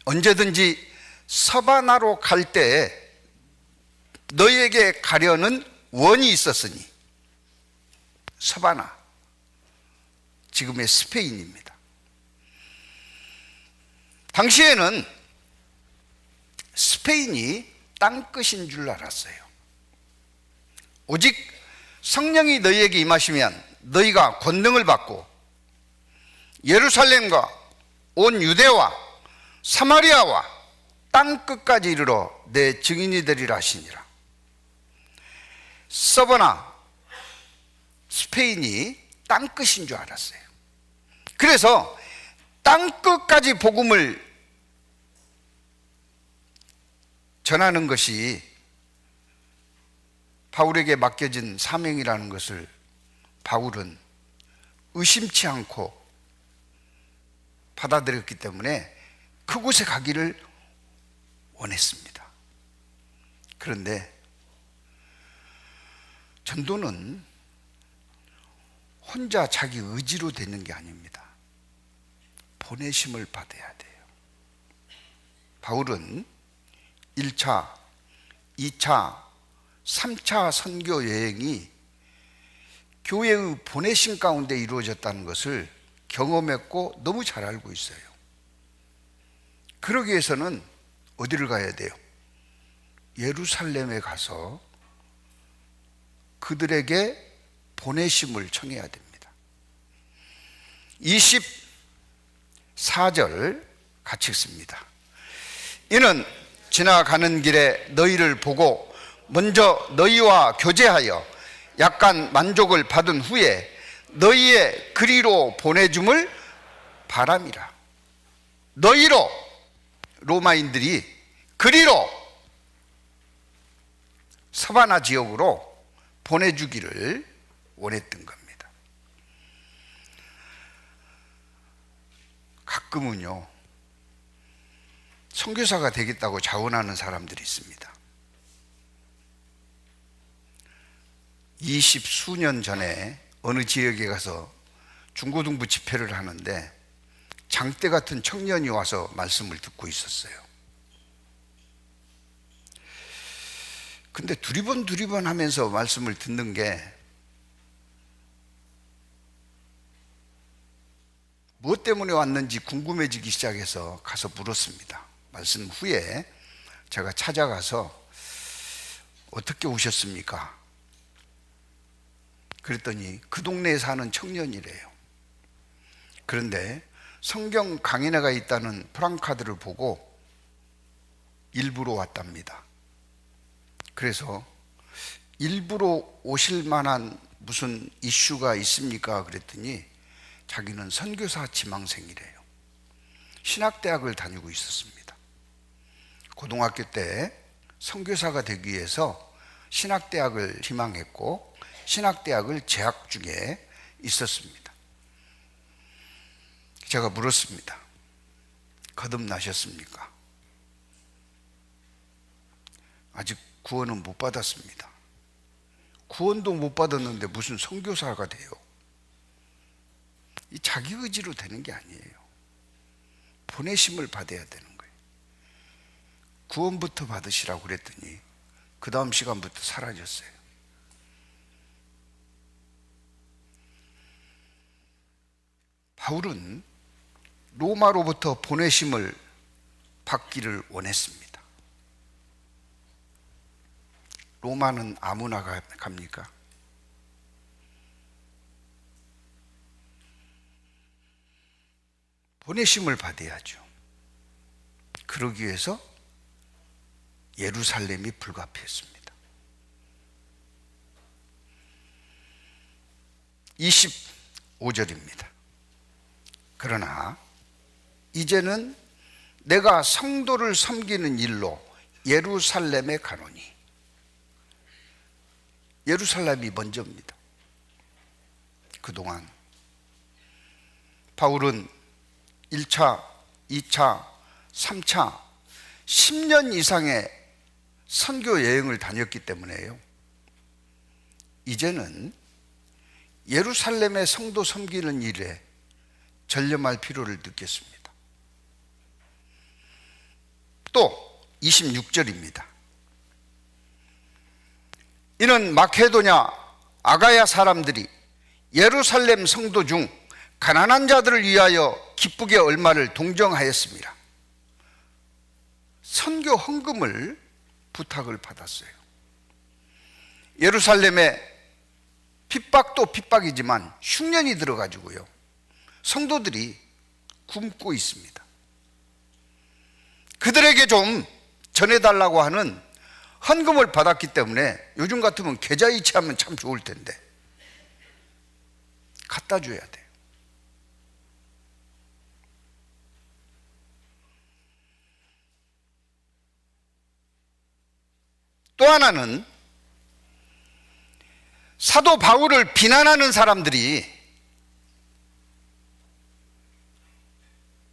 언제든지 서바나로 갈 때에 너희에게 가려는 원이 있었으니, 서바나, 지금의 스페인입니다. 당시에는 스페인이 땅끝인 줄 알았어요. 오직 성령이 너희에게 임하시면 너희가 권능을 받고 예루살렘과 온 유대와 사마리아와 땅끝까지 이르러 내 증인이 되리라 하시니라. 서바나, 스페인이 땅끝인 줄 알았어요. 그래서 땅끝까지 복음을 전하는 것이 바울에게 맡겨진 사명이라는 것을 바울은 의심치 않고 받아들였기 때문에 그곳에 가기를 원했습니다. 그런데 전도는 혼자 자기 의지로 되는 게 아닙니다. 보내심을 받아야 돼요. 바울은 1차, 2차, 3차 선교 여행이 교회의 보내심 가운데 이루어졌다는 것을 경험했고 너무 잘 알고 있어요. 그러기 위해서는 어디를 가야 돼요? 예루살렘에 가서 그들에게 보내심을 청해야 됩니다. 24절 같이 읽습니다. 이는 지나가는 길에 너희를 보고 먼저 너희와 교제하여 약간 만족을 받은 후에 너희의 그리로 보내줌을 바람이라. 너희로, 로마인들이 그리로, 서바나 지역으로 보내주기를 원했던 겁니다. 가끔은요, 선교사가 되겠다고 자원하는 사람들이 있습니다. 20수년 전에 어느 지역에 가서 중고등부 집회를 하는데 장대 같은 청년이 와서 말씀을 듣고 있었어요. 근데 두리번 하면서 말씀을 듣는 게 무엇 때문에 왔는지 궁금해지기 시작해서 가서 물었습니다. 말씀 후에 제가 찾아가서 어떻게 오셨습니까? 그랬더니 그 동네에 사는 청년이래요. 그런데 성경 강인회가 있다는 프랑카드를 보고 일부러 왔답니다. 그래서 일부러 오실 만한 무슨 이슈가 있습니까? 그랬더니 자기는 선교사 지망생이래요. 신학대학을 다니고 있었습니다. 고등학교 때 선교사가 되기 위해서 신학대학을 희망했고 신학대학을 재학 중에 있었습니다. 제가 물었습니다. 거듭나셨습니까? 아직 구원은 못 받았습니다. 구원도 못 받았는데 무슨 선교사가 돼요? 이 자기 의지로 되는 게 아니에요. 보내심을 받아야 되는 거예요. 구원부터 받으시라고 그랬더니 그 다음 시간부터 사라졌어요. 바울은 로마로부터 보내심을 받기를 원했습니다. 로마는 아무나 갑니까? 보내심을 받아야죠. 그러기 위해서 예루살렘이 불가피했습니다. 25절입니다. 그러나 이제는 내가 성도를 섬기는 일로 예루살렘에 가노니. 예루살렘이 먼저입니다. 그동안 바울은 1차, 2차, 3차 10년 이상의 선교 여행을 다녔기 때문에요. 이제는 예루살렘의 성도 섬기는 일에 전념할 필요를 느꼈습니다. 또 26절입니다. 이는 마케도냐 아가야 사람들이 예루살렘 성도 중 가난한 자들을 위하여 기쁘게 얼마를 동정하였습니다. 선교 헌금을 부탁을 받았어요. 예루살렘에 핍박도 핍박이지만 흉년이 들어가지고요, 성도들이 굶고 있습니다. 그들에게 좀 전해달라고 하는 헌금을 받았기 때문에 요즘 같으면 계좌이체하면 참 좋을 텐데 갖다 줘야 돼요. 또 하나는 사도 바울을 비난하는 사람들이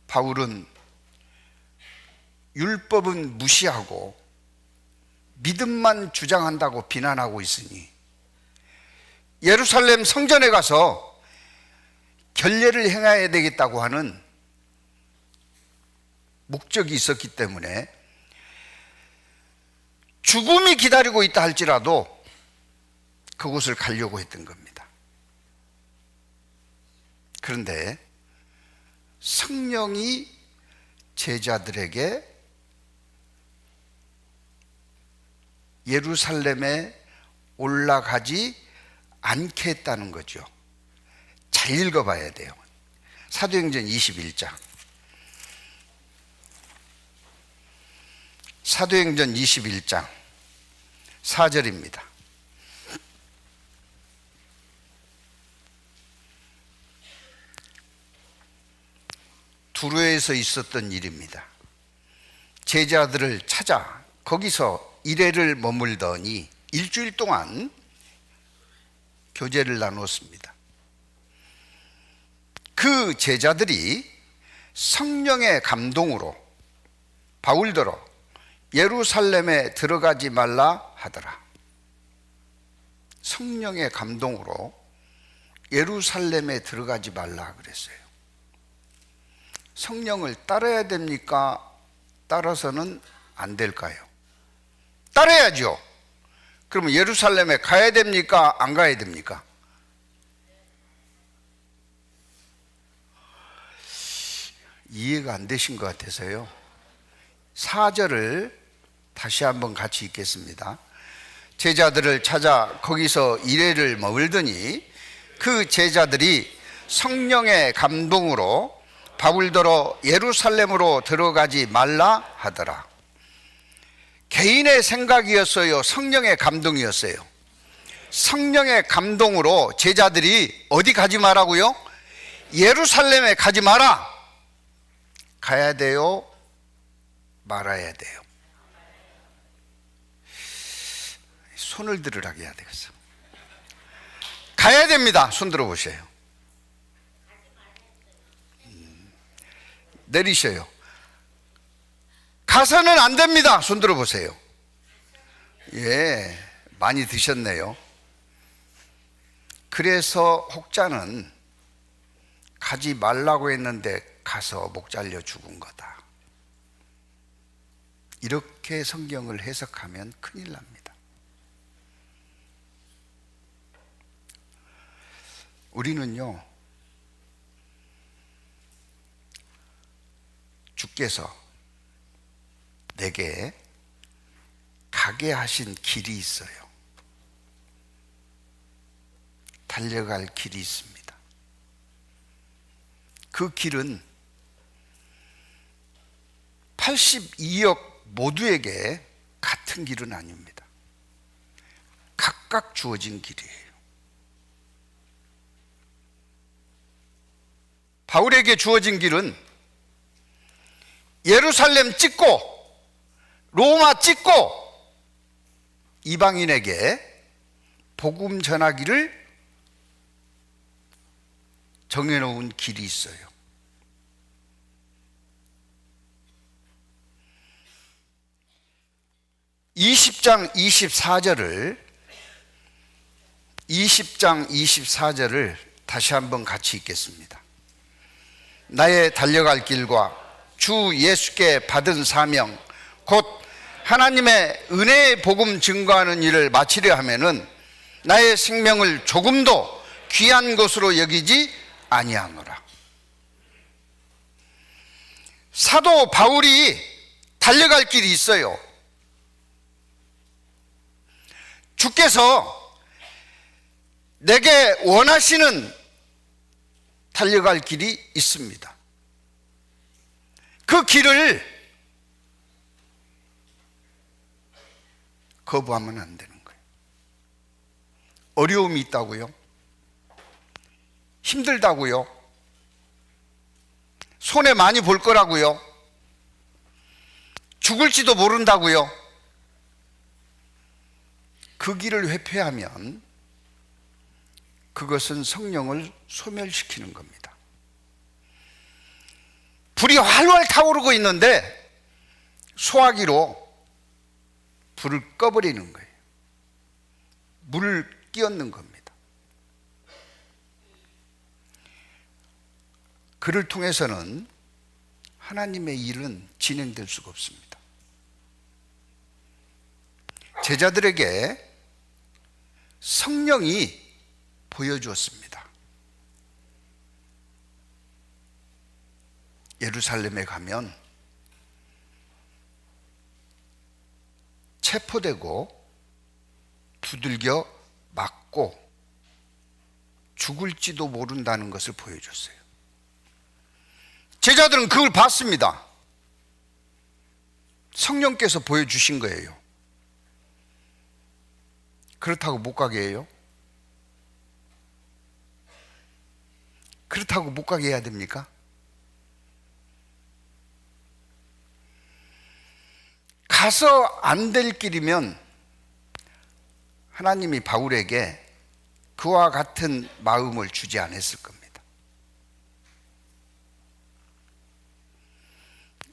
바울은 율법은 무시하고 믿음만 주장한다고 비난하고 있으니 예루살렘 성전에 가서 결례를 행해야 되겠다고 하는 목적이 있었기 때문에 죽음이 기다리고 있다 할지라도 그곳을 가려고 했던 겁니다. 그런데 성령이 제자들에게 예루살렘에 올라가지 않게 했다는 거죠. 잘 읽어봐야 돼요. 사도행전 21장. 사도행전 21장 4절입니다. 두로에서 있었던 일입니다. 제자들을 찾아 거기서 이래를 머물더니 일주일 동안 교제를 나누었습니다. 그 제자들이 성령의 감동으로 바울더러 예루살렘에 들어가지 말라 하더라. 성령의 감동으로 예루살렘에 들어가지 말라 그랬어요. 성령을 따라야 됩니까? 따라서는 안 될까요? 따라야죠. 그러면 예루살렘에 가야 됩니까? 안 가야 됩니까? 이해가 안 되신 것 같아서요. 4절을 다시 한번 같이 읽겠습니다. 제자들을 찾아 거기서 이레를 머물더니 그 제자들이 성령의 감동으로 바울더러 예루살렘으로 들어가지 말라 하더라. 개인의 생각이었어요? 성령의 감동이었어요? 성령의 감동으로 제자들이 어디 가지 마라고요? 예루살렘에 가지 마라. 가야 돼요? 말아야 돼요? 손을 들으라고 해야 되겠어. 가야 됩니다. 손 들어보세요. 내리셔요. 가서는 안 됩니다. 손 들어보세요. 예, 많이 드셨네요. 그래서 혹자는 가지 말라고 했는데 가서 목 잘려 죽은 거다. 이렇게 성경을 해석하면 큰일 납니다. 우리는요, 주께서 내게 가게 하신 길이 있어요. 달려갈 길이 있습니다. 그 길은 82억 모두에게 같은 길은 아닙니다. 각각 주어진 길이에요. 바울에게 주어진 길은 예루살렘 찍고 로마 찍고 이방인에게 복음 전하기를 정해놓은 길이 있어요. 20장 24절을 다시 한번 같이 읽겠습니다. 나의 달려갈 길과 주 예수께 받은 사명 곧 하나님의 은혜의 복음 증거하는 일을 마치려 하면은 나의 생명을 조금도 귀한 것으로 여기지 아니하노라. 사도 바울이 달려갈 길이 있어요. 주께서 내게 원하시는 달려갈 길이 있습니다. 그 길을 거부하면 안 되는 거예요. 어려움이 있다고요? 힘들다고요? 손해 많이 볼 거라고요? 죽을지도 모른다고요? 그 길을 회피하면 그것은 성령을 소멸시키는 겁니다. 불이 활활 타오르고 있는데 소화기로 불을 꺼버리는 거예요. 물을 끼얹는 겁니다. 그를 통해서는 하나님의 일은 진행될 수가 없습니다. 제자들에게 성령이 보여주었습니다. 예루살렘에 가면 체포되고 두들겨 맞고 죽을지도 모른다는 것을 보여줬어요. 제자들은 그걸 봤습니다. 성령께서 보여주신 거예요. 그렇다고 못 가게 해요? 그렇다고 못 가게 해야 됩니까? 가서 안 될 길이면 하나님이 바울에게 그와 같은 마음을 주지 않았을 겁니다.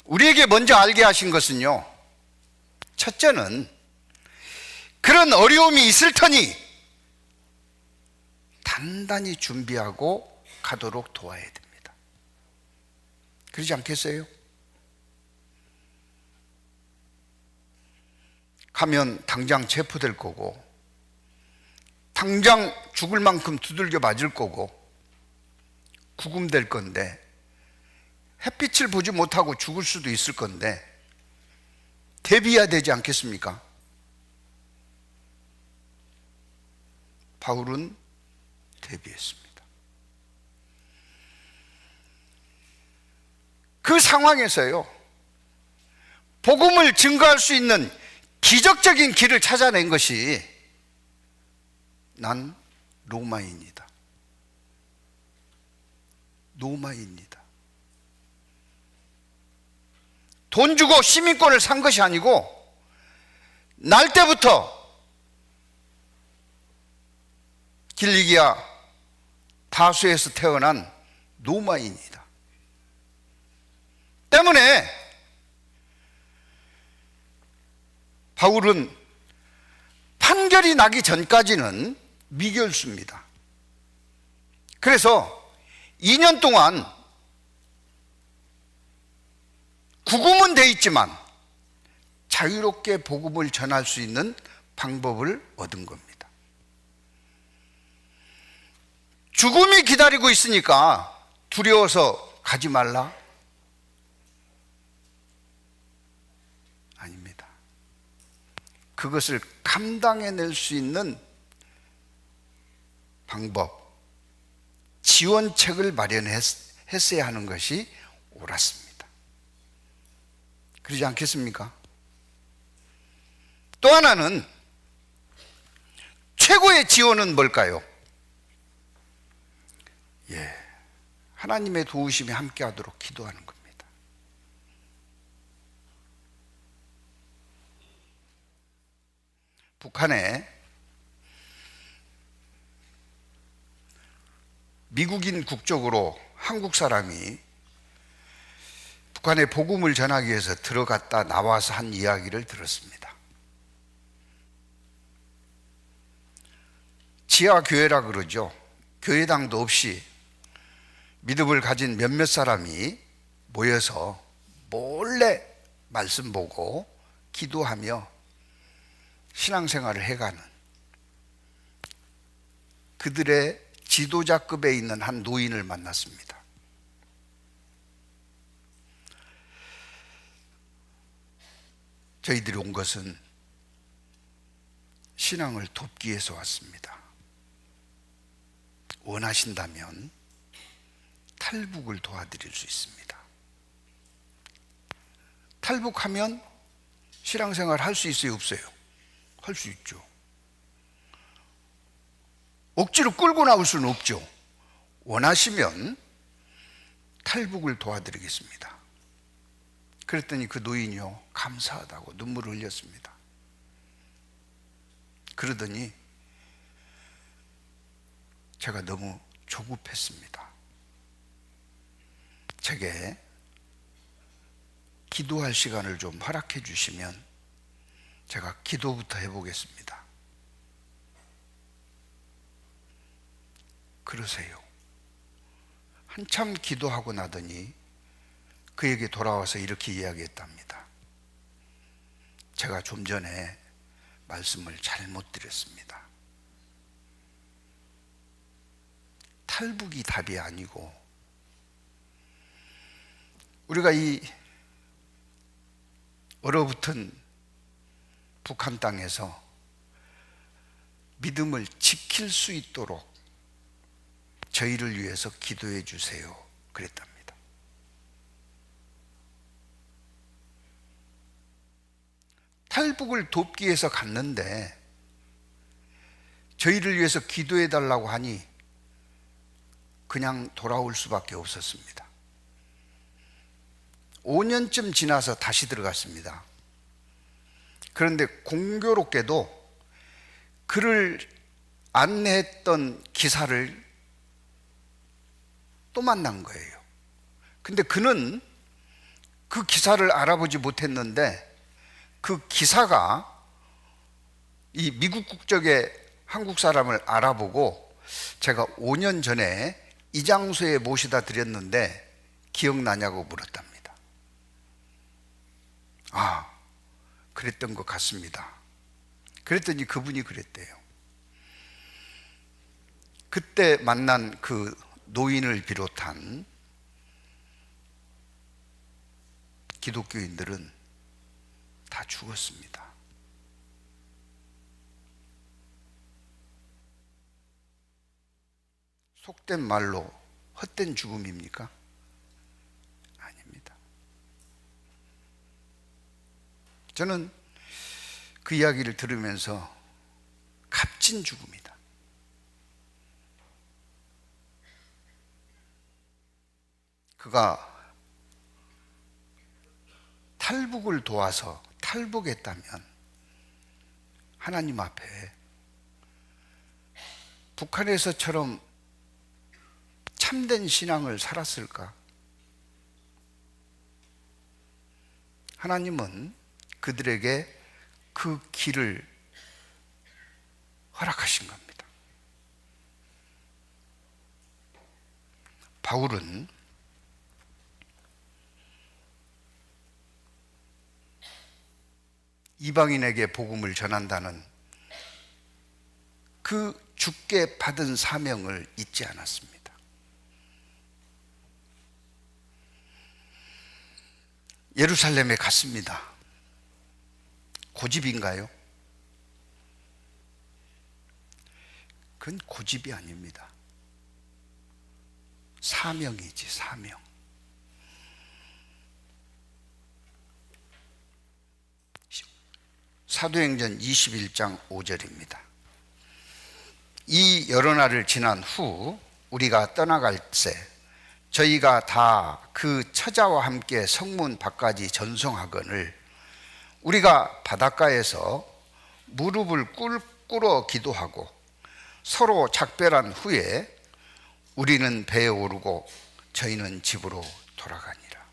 우리에게 먼저 알게 하신 것은요, 첫째는 그런 어려움이 있을 터니 단단히 준비하고 가도록 도와야 됩니다. 그러지 않겠어요? 가면 당장 체포될 거고 당장 죽을 만큼 두들겨 맞을 거고 구금될 건데 햇빛을 보지 못하고 죽을 수도 있을 건데 대비해야 되지 않겠습니까? 바울은 대비했습니다. 그 상황에서요, 복음을 증거할 수 있는 기적적인 길을 찾아낸 것이 난 로마인이다. 로마인이다. 돈 주고 시민권을 산 것이 아니고 날 때부터 길리기아 다수에서 태어난 로마인이다. 때문에 바울은 판결이 나기 전까지는 미결수입니다. 그래서 2년 동안 구금은 돼 있지만 자유롭게 복음을 전할 수 있는 방법을 얻은 겁니다. 죽음이 기다리고 있으니까 두려워서 가지 말라? 아닙니다. 그것을 감당해낼 수 있는 방법, 지원책을 마련했어야 하는 것이 옳았습니다. 그러지 않겠습니까? 또 하나는 최고의 지원은 뭘까요? 하나님의 도우심이 함께하도록 기도하는 겁니다. 북한에 미국인 국적으로 한국 사람이 북한에 복음을 전하기 위해서 들어갔다 나와서 한 이야기를 들었습니다. 지하교회라 그러죠. 교회당도 없이 믿음을 가진 몇몇 사람이 모여서 몰래 말씀 보고 기도하며 신앙생활을 해가는, 그들의 지도자급에 있는 한 노인을 만났습니다. 저희들이 온 것은 신앙을 돕기 위해서 왔습니다. 원하신다면 탈북을 도와드릴 수 있습니다. 탈북하면 신앙생활 할 수 있어요, 없어요? 할 수 있죠. 억지로 끌고 나올 수는 없죠. 원하시면 탈북을 도와드리겠습니다. 그랬더니 그 노인이요, 감사하다고 눈물을 흘렸습니다. 그러더니 제가 너무 조급했습니다. 제게 기도할 시간을 좀 허락해 주시면 제가 기도부터 해보겠습니다. 그러세요. 한참 기도하고 나더니 그에게 돌아와서 이렇게 이야기했답니다. 제가 좀 전에 말씀을 잘못 드렸습니다. 탈북이 답이 아니고 우리가 이 얼어붙은 북한 땅에서 믿음을 지킬 수 있도록 저희를 위해서 기도해 주세요. 그랬답니다. 탈북을 돕기 위해서 갔는데 저희를 위해서 기도해 달라고 하니 그냥 돌아올 수밖에 없었습니다. 5년쯤 지나서 다시 들어갔습니다. 그런데 공교롭게도 그를 안내했던 기사를 또 만난 거예요. 근데 그는 그 기사를 알아보지 못했는데 그 기사가 이 미국 국적의 한국 사람을 알아보고 제가 5년 전에 이 장소에 모시다 드렸는데 기억나냐고 물었답니다. 아, 그랬던 것 같습니다. 그랬더니 그분이 그랬대요. 그때 만난 그 노인을 비롯한 기독교인들은 다 죽었습니다. 속된 말로 헛된 죽음입니까? 아닙니다. 저는 그 이야기를 들으면서 값진 죽음이다. 그가 탈북을 도와서 탈북했다면 하나님 앞에 북한에서처럼 참된 신앙을 살았을까? 하나님은 그들에게 그 길을 허락하신 겁니다. 바울은 이방인에게 복음을 전한다는 그 주께 받은 사명을 잊지 않았습니다. 예루살렘에 갔습니다. 고집인가요? 그건 고집이 아닙니다. 사명이지, 사명. 사도행전 21장 5절입니다. 이 여러 날을 지난 후 우리가 떠나갈새 저희가 다 그 처자와 함께 성문 밖까지 전송하거늘 우리가 바닷가에서 무릎을 꿇어 기도하고 서로 작별한 후에 우리는 배에 오르고 저희는 집으로 돌아가니라.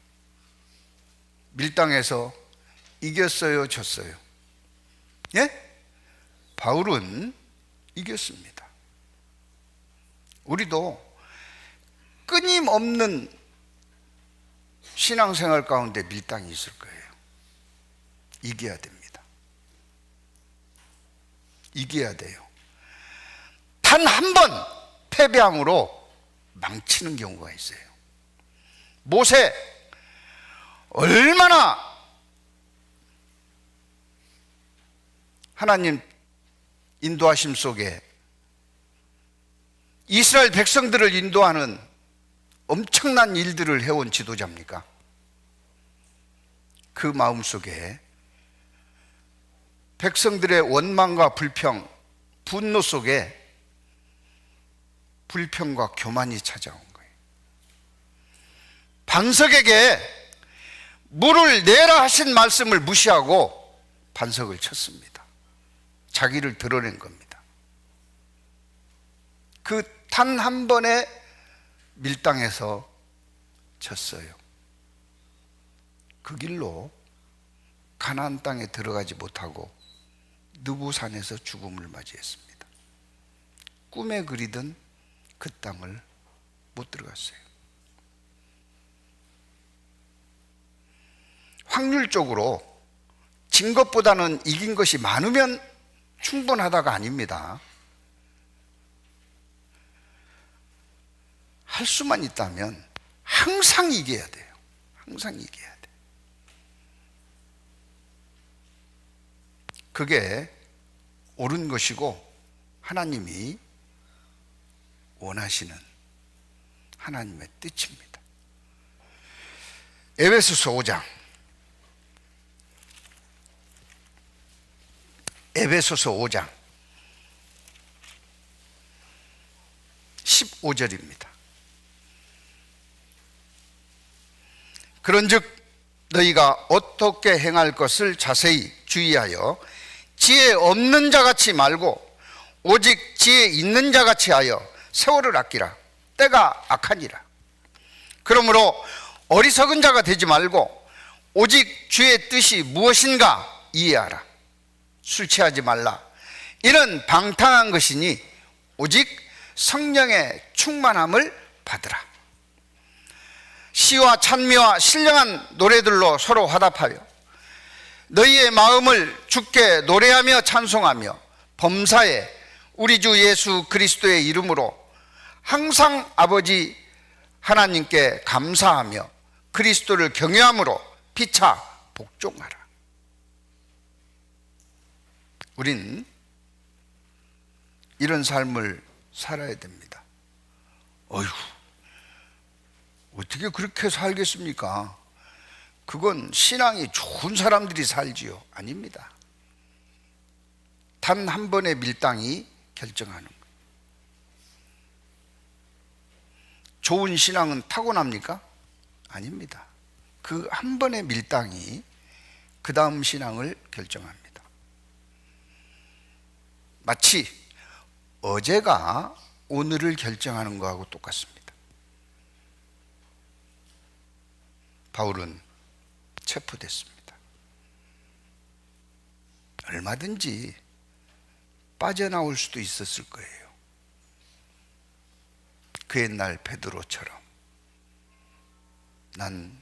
밀당에서 이겼어요, 졌어요? 예? 바울은 이겼습니다. 우리도 끊임없는 신앙생활 가운데 밀당이 있을 거예요. 이겨야 됩니다. 이겨야 돼요. 단 한 번 패배함으로 망치는 경우가 있어요. 모세 얼마나 하나님 인도하심 속에 이스라엘 백성들을 인도하는 엄청난 일들을 해온 지도자입니까? 그 마음속에 백성들의 원망과 불평, 분노 속에 불평과 교만이 찾아온 거예요. 반석에게 물을 내라 하신 말씀을 무시하고 반석을 쳤습니다. 자기를 드러낸 겁니다. 그 단 한 번의 밀당에서 졌어요. 그 길로 가나안 땅에 들어가지 못하고 느부산에서 죽음을 맞이했습니다. 꿈에 그리던 그 땅을 못 들어갔어요. 확률적으로 진 것보다는 이긴 것이 많으면 충분하다가 아닙니다. 할 수만 있다면 항상 이겨야 돼요. 항상 이겨야 돼. 그게 옳은 것이고 하나님이 원하시는 하나님의 뜻입니다. 에베소서 5장. 에베소서 5장 15절입니다. 그런즉 너희가 어떻게 행할 것을 자세히 주의하여 지혜 없는 자같이 말고 오직 지혜 있는 자같이 하여 세월을 아끼라. 때가 악하니라. 그러므로 어리석은 자가 되지 말고 오직 주의 뜻이 무엇인가 이해하라. 술 취하지 말라. 이는 방탕한 것이니 오직 성령의 충만함을 받으라. 시와 찬미와 신령한 노래들로 서로 화답하여 너희의 마음을 주께 노래하며 찬송하며 범사에 우리 주 예수 그리스도의 이름으로 항상 아버지 하나님께 감사하며 그리스도를 경외함으로 피차 복종하라. 우린 이런 삶을 살아야 됩니다. 어휴, 어떻게 그렇게 살겠습니까? 그건 신앙이 좋은 사람들이 살지요. 아닙니다. 단 한 번의 밀당이 결정하는 거예요. 좋은 신앙은 타고납니까? 아닙니다. 그 한 번의 밀당이 그 다음 신앙을 결정합니다. 마치 어제가 오늘을 결정하는 거하고 똑같습니다. 바울은 체포됐습니다. 얼마든지 빠져나올 수도 있었을 거예요. 그 옛날 베드로처럼 난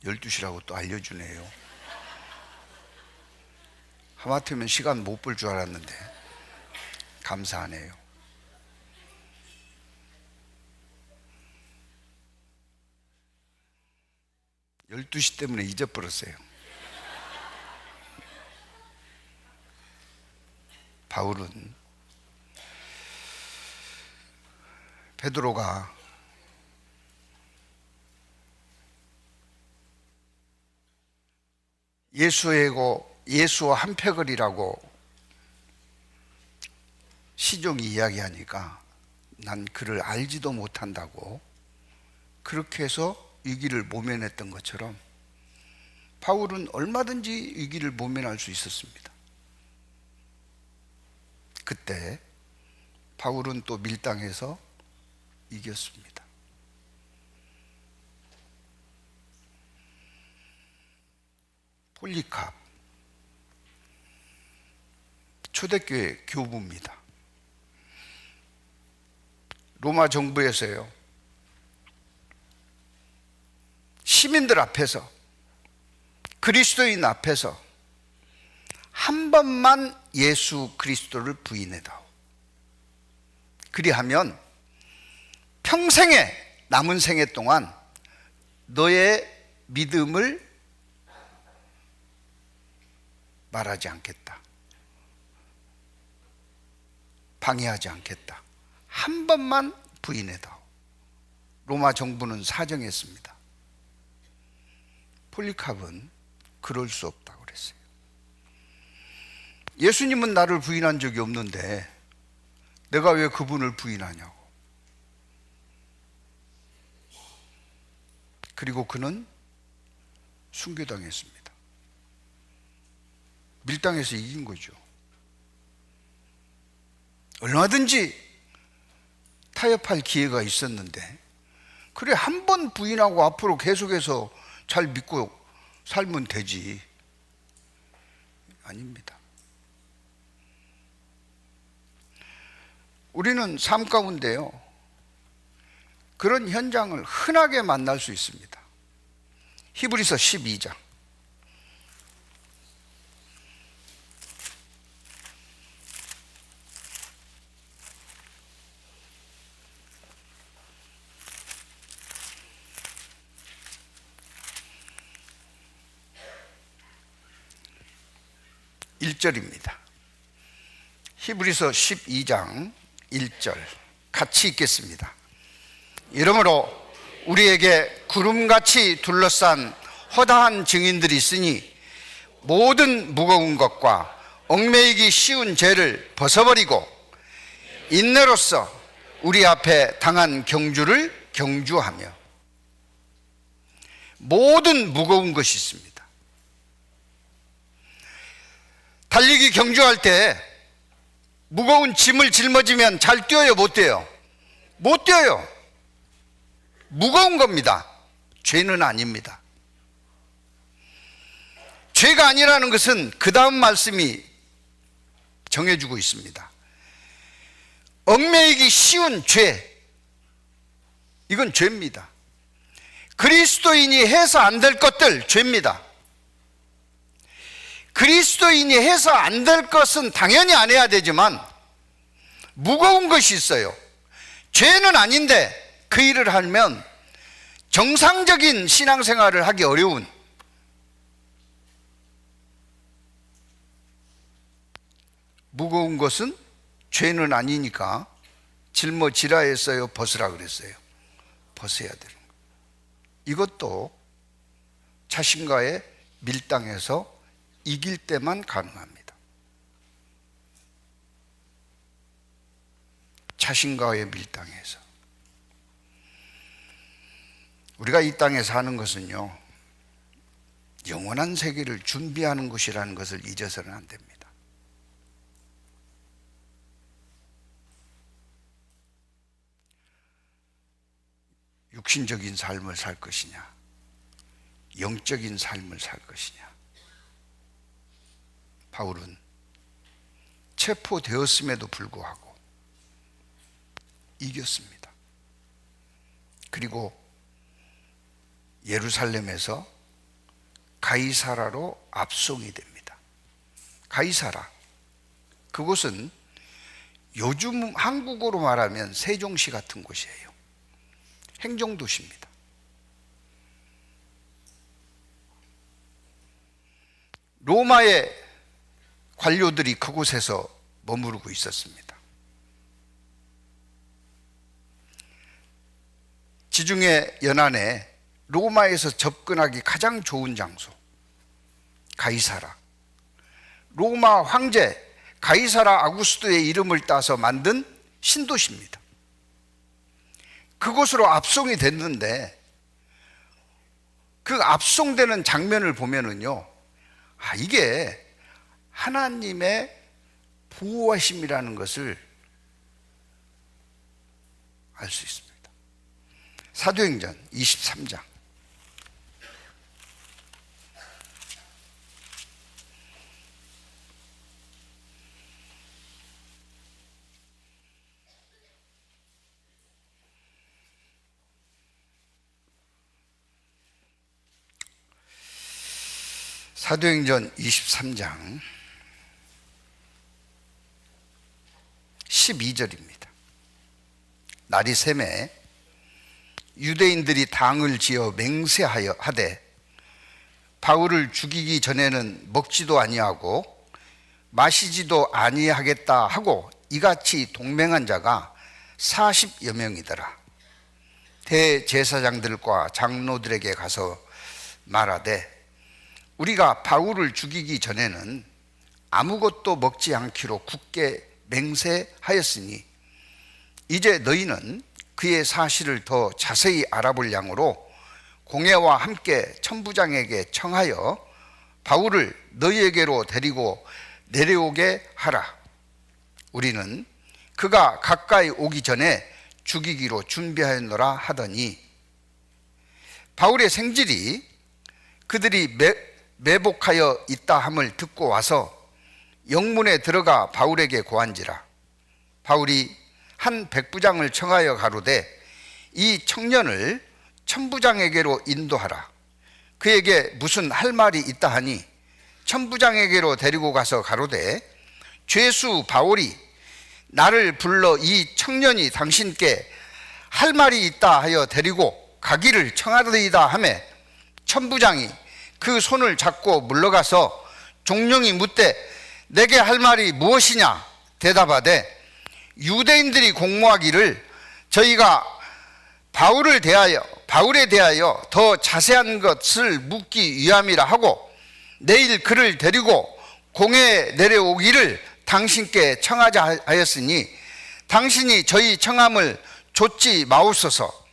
12시라고 또 알려주네요. 하마터면 시간 못 볼 줄 알았는데 감사하네요. 열두 시 때문에 잊어버렸어요. 바울은 베드로가 예수와 한패거리라고 시종이 이야기하니까 난 그를 알지도 못한다고 그렇게 해서 위기를 모면했던 것처럼 바울은 얼마든지 위기를 모면할 수 있었습니다. 그때 바울은 또 밀당해서 이겼습니다. 폴리캅, 초대교회 교부입니다. 로마 정부에서요, 시민들 앞에서, 그리스도인 앞에서 한 번만 예수 그리스도를 부인해다오. 그리하면 평생에, 남은 생애 동안 너의 믿음을 말하지 않겠다, 방해하지 않겠다. 한 번만 부인해다오. 로마 정부는 사정했습니다. 폴리캅은 그럴 수 없다고 그랬어요. 예수님은 나를 부인한 적이 없는데 내가 왜 그분을 부인하냐고. 그리고 그는 순교당했습니다. 밀당해서 이긴 거죠. 얼마든지 타협할 기회가 있었는데, 그래 한 번 부인하고 앞으로 계속해서 잘 믿고 살면 되지. 아닙니다. 우리는 삶 가운데요, 그런 현장을 흔하게 만날 수 있습니다. 히브리서 12장 1절입니다. 히브리서 12장 1절 같이 읽겠습니다. 이러므로 우리에게 구름같이 둘러싼 허다한 증인들이 있으니 모든 무거운 것과 얽매이기 쉬운 죄를 벗어버리고 인내로써 우리 앞에 당한 경주를 경주하며. 모든 무거운 것이 있습니다. 달리기 경주할 때 무거운 짐을 짊어지면 잘 뛰어요, 못 뛰어요? 못 뛰어요. 무거운 겁니다. 죄는 아닙니다. 죄가 아니라는 것은 그 다음 말씀이 정해주고 있습니다. 얽매이기 쉬운 죄, 이건 죄입니다. 그리스도인이 해서 안 될 것들, 죄입니다. 그리스도인이 해서 안 될 것은 당연히 안 해야 되지만 무거운 것이 있어요. 죄는 아닌데 그 일을 하면 정상적인 신앙생활을 하기 어려운, 무거운 것은 죄는 아니니까 짊어지라 벗으라 그랬어요. 벗어야 되는 거. 이것도 자신과의 밀당에서 이길 때만 가능합니다. 자신과의 밀당에서. 우리가 이 땅에 사는 것은요, 영원한 세계를 준비하는 것이라는 것을 잊어서는 안 됩니다. 육신적인 삶을 살 것이냐, 영적인 삶을 살 것이냐. 바울은 체포되었음에도 불구하고 이겼습니다. 그리고 예루살렘에서 가이사라로 압송이 됩니다. 가이사라, 그곳은 요즘 한국어로 말하면 세종시 같은 곳이에요. 행정도시입니다. 로마의 관료들이 그곳에서 머무르고 있었습니다. 지중해 연안에 로마에서 접근하기 가장 좋은 장소, 가이사라. 로마 황제 가이사라 아구스토의 이름을 따서 만든 신도시입니다. 그곳으로 압송이 됐는데, 그 압송되는 장면을 보면은요, 이게 하나님의 보호하심이라는 것을 알 수 있습니다. 사도행전 23장. 사도행전 23장 12절입니다. 날이 새매 유대인들이 당을 지어 맹세하여 하되 바울을 죽이기 전에는 먹지도 아니하고 마시지도 아니하겠다 하고 이같이 동맹한 자가 40여 명이더라. 대제사장들과 장로들에게 가서 말하되 우리가 바울을 죽이기 전에는 아무것도 먹지 않기로 굳게 맹세하였으니 이제 너희는 그의 사실을 더 자세히 알아볼 양으로 공회와 함께 천부장에게 청하여 바울을 너희에게로 데리고 내려오게 하라. 우리는 그가 가까이 오기 전에 죽이기로 준비하였노라 하더니, 바울의 생질이 그들이 매복하여 있다 함을 듣고 와서 영문에 들어가 바울에게 고한지라. 바울이 한 백부장을 청하여 가로되 이 청년을 천부장에게로 인도하라. 그에게 무슨 할 말이 있다 하니 천부장에게로 데리고 가서 가로되 죄수 바울이 나를 불러 이 청년이 당신께 할 말이 있다 하여 데리고 가기를 청하더이다 하매, 천부장이 그 손을 잡고 물러가서 종령이 묻되 내게 할 말이 무엇이냐 대답하되 유대인들이 공모하기를 저희가 바울에 대하여 더 자세한 것을 묻기 위함이라 하고 내일 그를 데리고 공회에 내려오기를 당신께 청하자 하였으니 당신이 저희 청함을 좇지 마옵소서.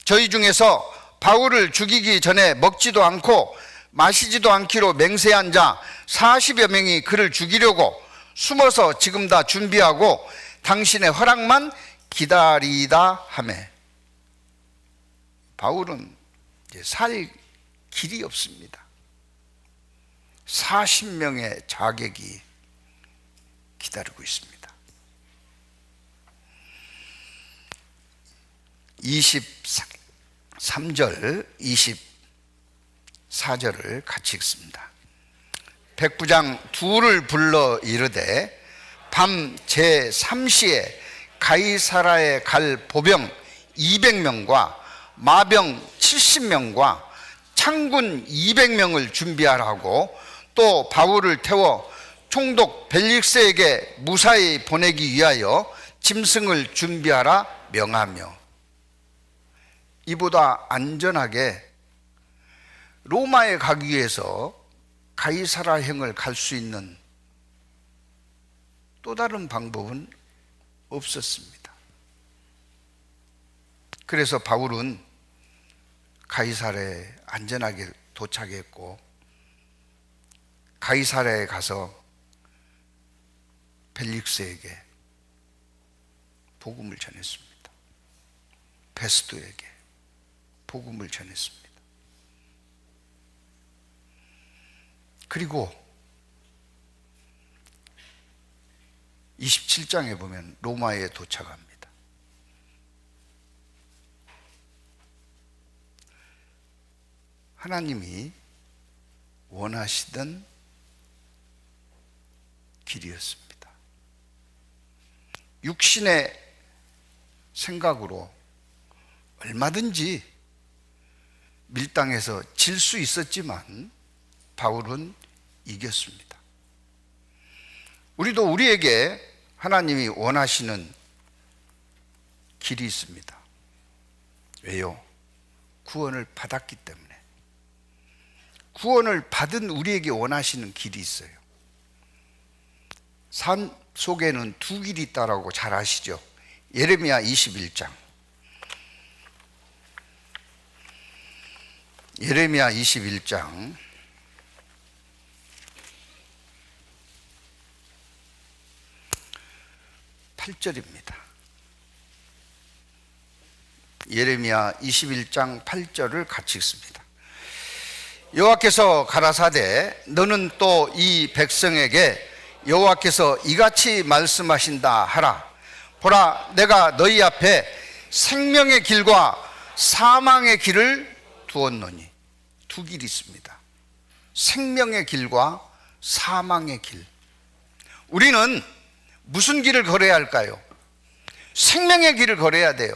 저희 중에서 바울을 죽이기 전에 먹지도 않고 마시지도 않기로 맹세한 자 40여 명이 그를 죽이려고 숨어서 지금 다 준비하고 당신의 허락만 기다리다 하매, 바울은 이제 살 길이 없습니다. 40명의 자객이 기다리고 있습니다. 23절 24절을 같이 읽습니다. 백부장 둘을 불러 이르되 밤 제3시에 가이사라에 갈 보병 200명과 마병 70명과 창군 200명을 준비하라고, 또 바울을 태워 총독 벨릭스에게 무사히 보내기 위하여 짐승을 준비하라 명하며, 이보다 안전하게 로마에 가기 위해서 가이사라행을 갈 수 있는 또 다른 방법은 없었습니다. 그래서 바울은 가이사라에 안전하게 도착했고, 가이사라에 가서 벨릭스에게 복음을 전했습니다. 베스도에게 복음을 전했습니다. 그리고 27장에 보면 로마에 도착합니다. 하나님이 원하시던 길이었습니다. 육신의 생각으로 얼마든지 밀당해서 질 수 있었지만 바울은 이겼습니다. 우리도 우리에게 하나님이 원하시는 길이 있습니다. 왜요? 구원을 받았기 때문에. 구원을 받은 우리에게 원하시는 길이 있어요. 삶 속에는 두 길이 있다라고 잘 아시죠? 예레미야 21장. 예레미야 21장 8절입니다. 예레미야 21장 8절을 같이 읽습니다. 여호와께서 가라사대 너는 또 이 백성에게 여호와께서 이같이 말씀하신다 하라. 보라, 내가 너희 앞에 생명의 길과 사망의 길을 두었노니. 두 길이 있습니다. 생명의 길과 사망의 길. 우리는 무슨 길을 걸어야 할까요? 생명의 길을 걸어야 돼요.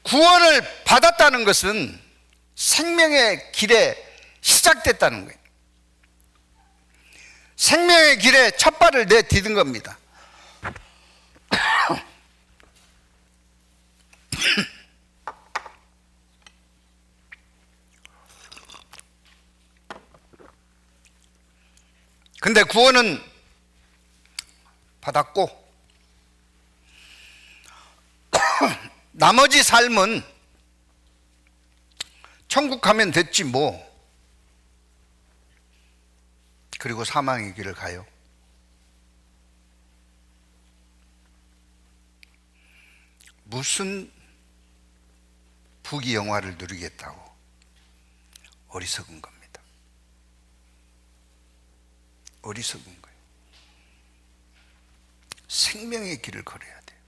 구원을 받았다는 것은 생명의 길에 시작됐다는 거예요. 생명의 길에 첫 발을 내디딘 겁니다. 근데 구원은 받았고 나머지 삶은 천국 가면 됐지 뭐. 그리고 사망의 길을 가요. 무슨 부귀 영화를 누리겠다고. 어리석은 겁니다. 어리석은 거예요. 생명의 길을 걸어야 돼요.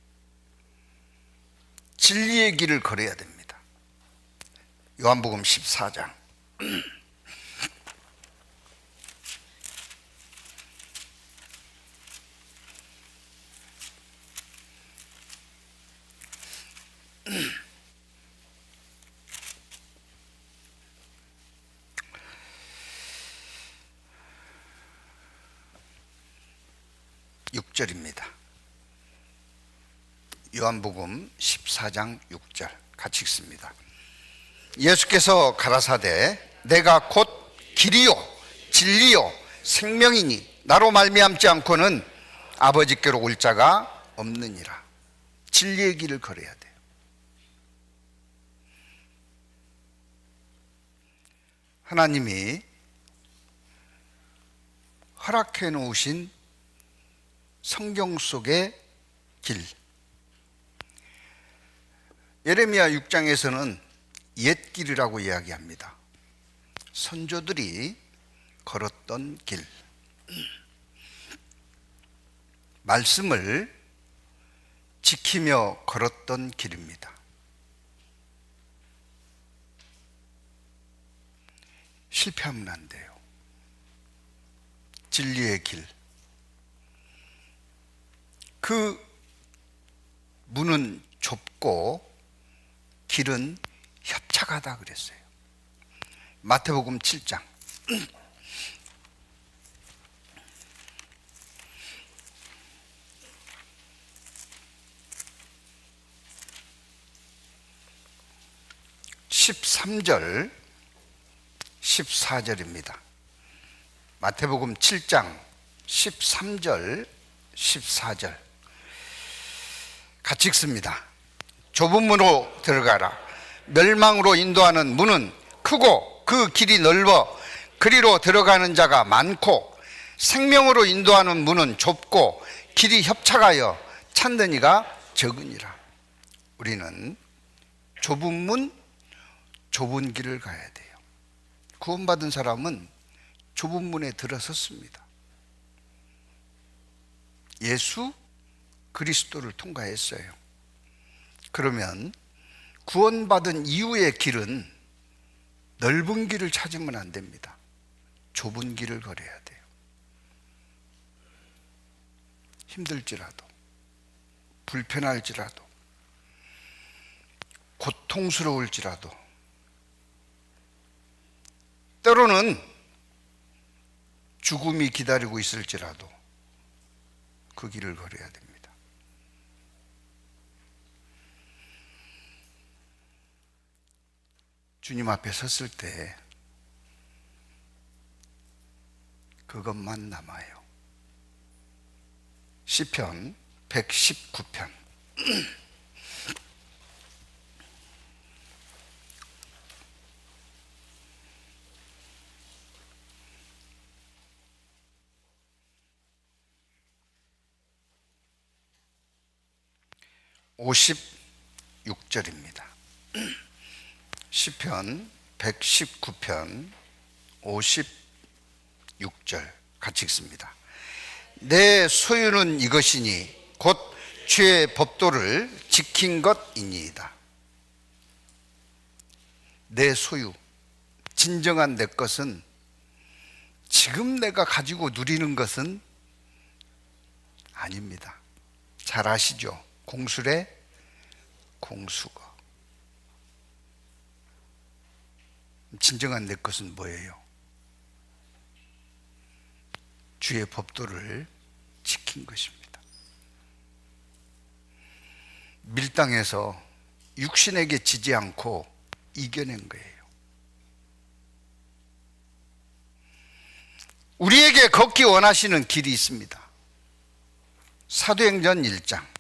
진리의 길을 걸어야 됩니다. 요한복음 14장 6절입니다. 요한복음 14장 6절 같이 읽습니다. 예수께서 가라사대 내가 곧 길이요 진리요 생명이니 나로 말미암지 않고는 아버지께로 올 자가 없느니라. 진리의 길을 걸어야 돼요. 하나님이 허락해 놓으신 성경 속의 길. 예레미야 6장에서는 옛길이라고 이야기합니다. 선조들이 걸었던 길. 말씀을 지키며 걸었던 길입니다. 실패하면 안 돼요. 진리의 길. 그 문은 좁고 길은 협착하다 그랬어요. 마태복음 7장 13절 14절입니다. 마태복음 7장 13절 14절 같이 읽습니다. 좁은 문으로 들어가라. 멸망으로 인도하는 문은 크고 그 길이 넓어 그리로 들어가는 자가 많고, 생명으로 인도하는 문은 좁고 길이 협착하여 찾는 이가 적으니라. 우리는 좁은 문, 좁은 길을 가야 돼요. 구원받은 사람은 좁은 문에 들어섰습니다. 예수 그리스도를 통과했어요. 그러면 구원받은 이후의 길은 넓은 길을 찾으면 안 됩니다. 좁은 길을 걸어야 돼요. 힘들지라도, 불편할지라도, 고통스러울지라도, 때로는 죽음이 기다리고 있을지라도 그 길을 걸어야 됩니다. 주님 앞에 섰을 때 그것만 남아요. 시편 119편 56절입니다. 시편 119편 56절 같이 읽습니다. 내 소유는 이것이니 곧 주의 법도를 지킨 것이니이다. 내 소유, 진정한 내 것은 지금 내가 가지고 누리는 것은 아닙니다. 잘 아시죠? 공술의 공수거. 진정한 내 것은 뭐예요? 주의 법도를 지킨 것입니다. 밀당해서 육신에게 지지 않고 이겨낸 거예요. 우리에게 걷기 원하시는 길이 있습니다. 사도행전 1장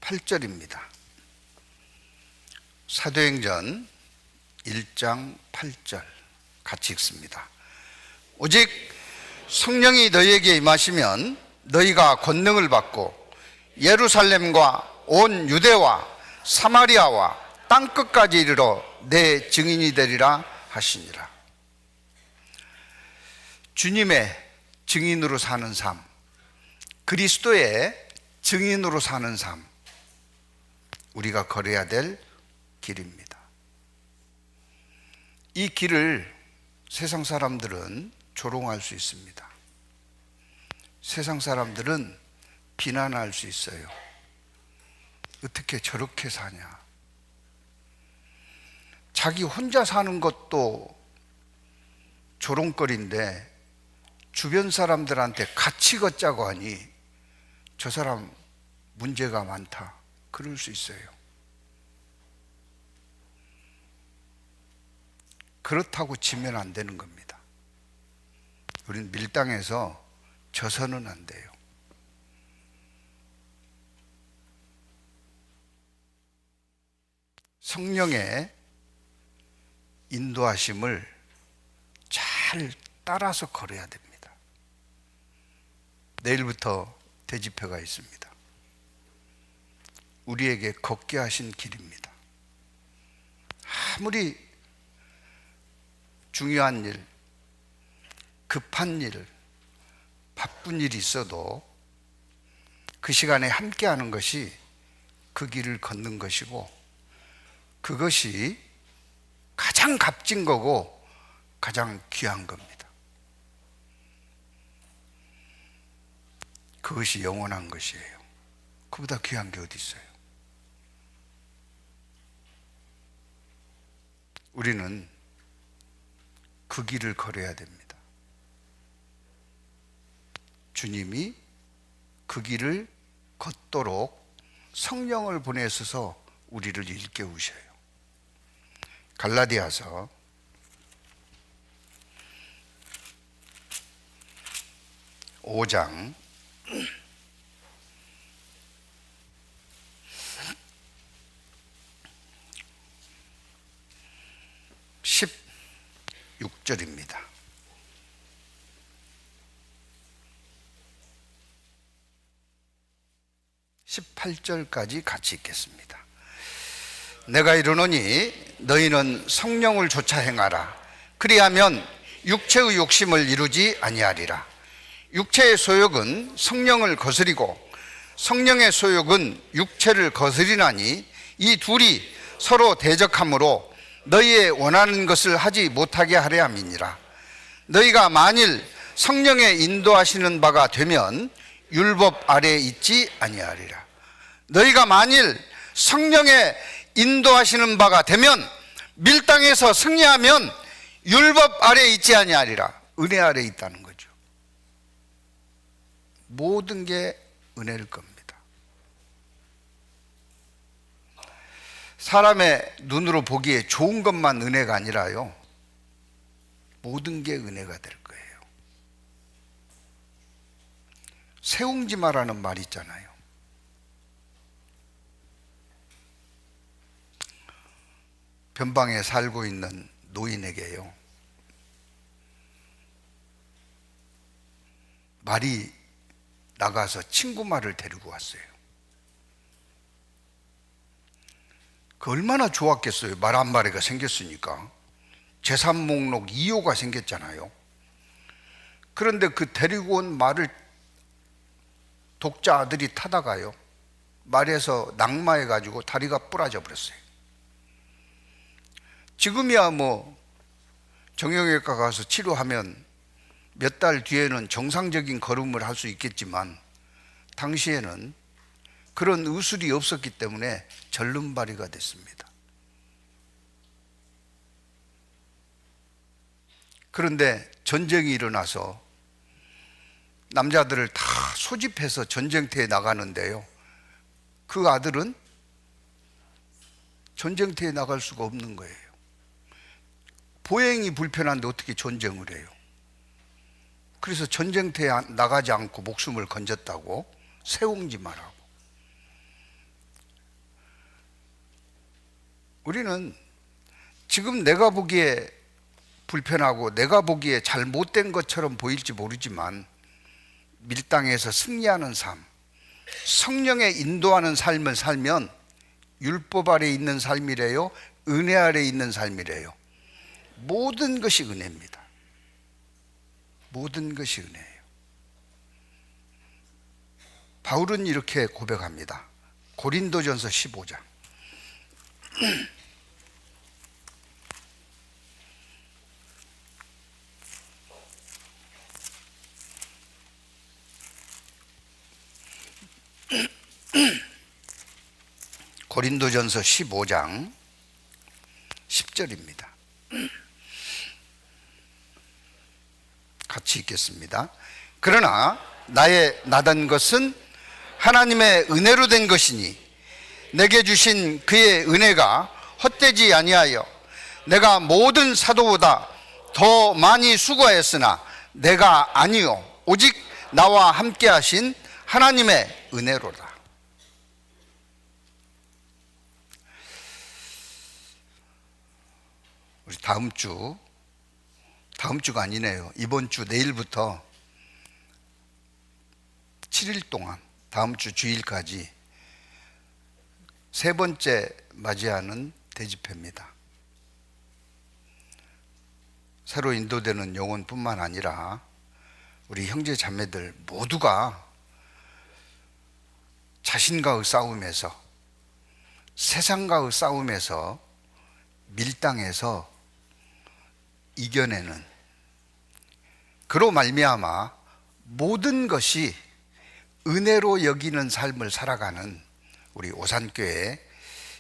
8절입니다. 사도행전 1장 8절 같이 읽습니다. 오직 성령이 너희에게 임하시면 너희가 권능을 받고 예루살렘과 온 유대와 사마리아와 땅끝까지 이르러 내 증인이 되리라 하시니라. 주님의 증인으로 사는 삶, 그리스도의 증인으로 사는 삶, 우리가 걸어야 될 길입니다. 이 길을 세상 사람들은 조롱할 수 있습니다. 세상 사람들은 비난할 수 있어요. 어떻게 저렇게 사냐? 자기 혼자 사는 것도 조롱거리인데 주변 사람들한테 같이 걷자고 하니 저 사람 문제가 많다, 그럴 수 있어요. 그렇다고 지면 안 되는 겁니다. 우리는 밀당해서 져서는 안 돼요. 성령의 인도하심을 잘 따라서 걸어야 됩니다. 내일부터 대집회가 있습니다. 우리에게 걷게 하신 길입니다. 아무리 중요한 일, 급한 일, 바쁜 일이 있어도 그 시간에 함께 하는 것이 그 길을 걷는 것이고, 그것이 가장 값진 거고 가장 귀한 겁니다. 그것이 영원한 것이에요. 그보다 귀한 게 어디 있어요? 우리는 그 길을 걸어야 됩니다. 주님이 그 길을 걷도록 성령을 보내셔서 우리를 일깨우셔요. 갈라디아서 5장 16절입니다. 18절까지 같이 읽겠습니다. 내가 이르노니 너희는 성령을 좇아 행하라. 그리하면 육체의 욕심을 이루지 아니하리라. 육체의 소욕은 성령을 거스리고 성령의 소욕은 육체를 거스리나니 이 둘이 서로 대적하므로 너희의 원하는 것을 하지 못하게 하려 함이니라. 너희가 만일 성령의 인도하시는 바가 되면 율법 아래에 있지 아니하리라. 너희가 만일 성령의 인도하시는 바가 되면 밀당에서 승리하면 율법 아래에 있지 아니하리라. 은혜 아래에 있다는 거죠. 모든 게 은혜일 겁니다. 사람의 눈으로 보기에 좋은 것만 은혜가 아니라요, 모든 게 은혜가 될 거예요. 세웅지 마라는 말 있잖아요. 변방에 살고 있는 노인에게요, 말이 나가서 친구 말을 데리고 왔어요. 그 얼마나 좋았겠어요. 말 한 마리가 생겼으니까. 재산 목록 2호가 생겼잖아요. 그런데 그 데리고 온 말을 독자 아들이 타다가요, 말에서 낙마해가지고 다리가 부러져 버렸어요. 지금이야 뭐 정형외과 가서 치료하면 몇 달 뒤에는 정상적인 걸음을 할 수 있겠지만, 당시에는 그런 의술이 없었기 때문에 절름발이가 됐습니다. 그런데 전쟁이 일어나서 남자들을 다 소집해서 전쟁터에 나가는데요, 그 아들은 전쟁터에 나갈 수가 없는 거예요. 보행이 불편한데 어떻게 전쟁을 해요? 그래서 전쟁터에 나가지 않고 목숨을 건졌다고 세웅지 말하고. 우리는 지금 내가 보기에 불편하고 내가 보기에 잘못된 것처럼 보일지 모르지만, 밀당에서 승리하는 삶, 성령의 인도하는 삶을 살면 율법 아래 있는 삶이래요, 은혜 아래 있는 삶이래요. 모든 것이 은혜입니다. 모든 것이 은혜예요. 바울은 이렇게 고백합니다. 고린도전서 15장 고린도전서 15장 10절입니다. 같이 읽겠습니다. 그러나 나의 나단 것은 하나님의 은혜로 된 것이니 내게 주신 그의 은혜가 헛되지 아니하여 내가 모든 사도보다 더 많이 수고하였으나 내가 아니요 오직 나와 함께 하신 하나님의 은혜로다. 우리 다음 주가 아니네요. 이번 주 내일부터 7일 동안, 다음 주 주일까지 세 번째 맞이하는 대집회입니다. 새로 인도되는 영혼뿐만 아니라 우리 형제 자매들 모두가 자신과의 싸움에서, 세상과의 싸움에서 밀당해서 이겨내는, 그로 말미암아 모든 것이 은혜로 여기는 삶을 살아가는 우리 오산교회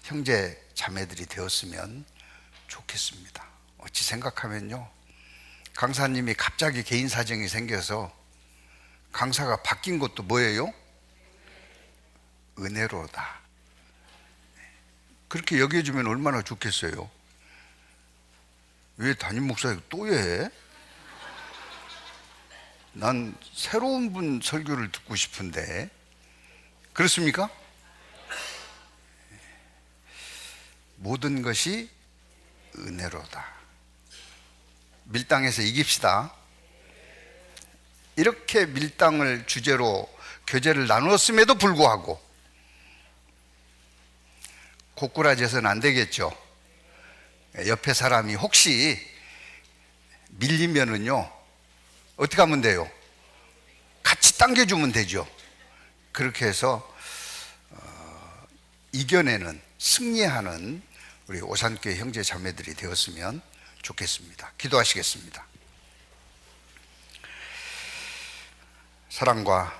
형제 자매들이 되었으면 좋겠습니다. 어찌 생각하면요, 강사님이 갑자기 개인 사정이 생겨서 강사가 바뀐 것도 뭐예요? 은혜로다. 그렇게 여겨주면 얼마나 좋겠어요. 왜 담임 목사가 또 해? 난 새로운 분 설교를 듣고 싶은데. 그렇습니까? 모든 것이 은혜로다. 밀당에서 이깁시다. 이렇게 밀당을 주제로 교제를 나누었음에도 불구하고 고꾸라져서는 안 되겠죠. 옆에 사람이 혹시 밀리면은요, 어떻게 하면 돼요? 같이 당겨주면 되죠. 그렇게 해서 이겨내는, 승리하는 우리 오산교회 형제 자매들이 되었으면 좋겠습니다. 기도하시겠습니다. 사랑과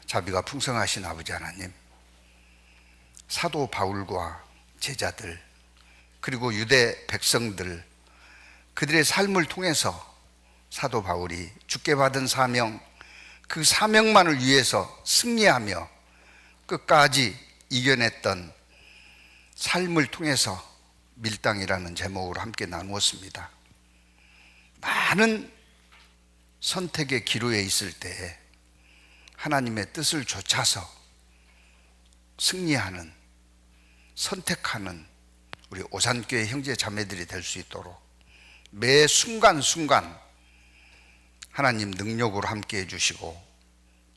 자비가 풍성하신 아버지 하나님, 사도 바울과 제자들, 그리고 유대 백성들, 그들의 삶을 통해서 사도 바울이 주께 받은 사명, 그 사명만을 위해서 승리하며 끝까지 이겨냈던 삶을 통해서 밀당이라는 제목으로 함께 나누었습니다. 많은 선택의 기로에 있을 때 하나님의 뜻을 좇아서 승리하는, 선택하는 우리 오산교회 형제 자매들이 될 수 있도록 매 순간순간 하나님 능력으로 함께 해주시고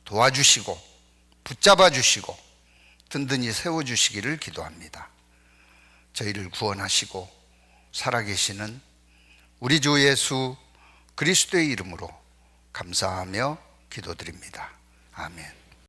도와주시고 붙잡아 주시고 든든히 세워주시기를 기도합니다. 저희를 구원하시고 살아계시는 우리 주 예수 그리스도의 이름으로 감사하며 기도드립니다. 아멘.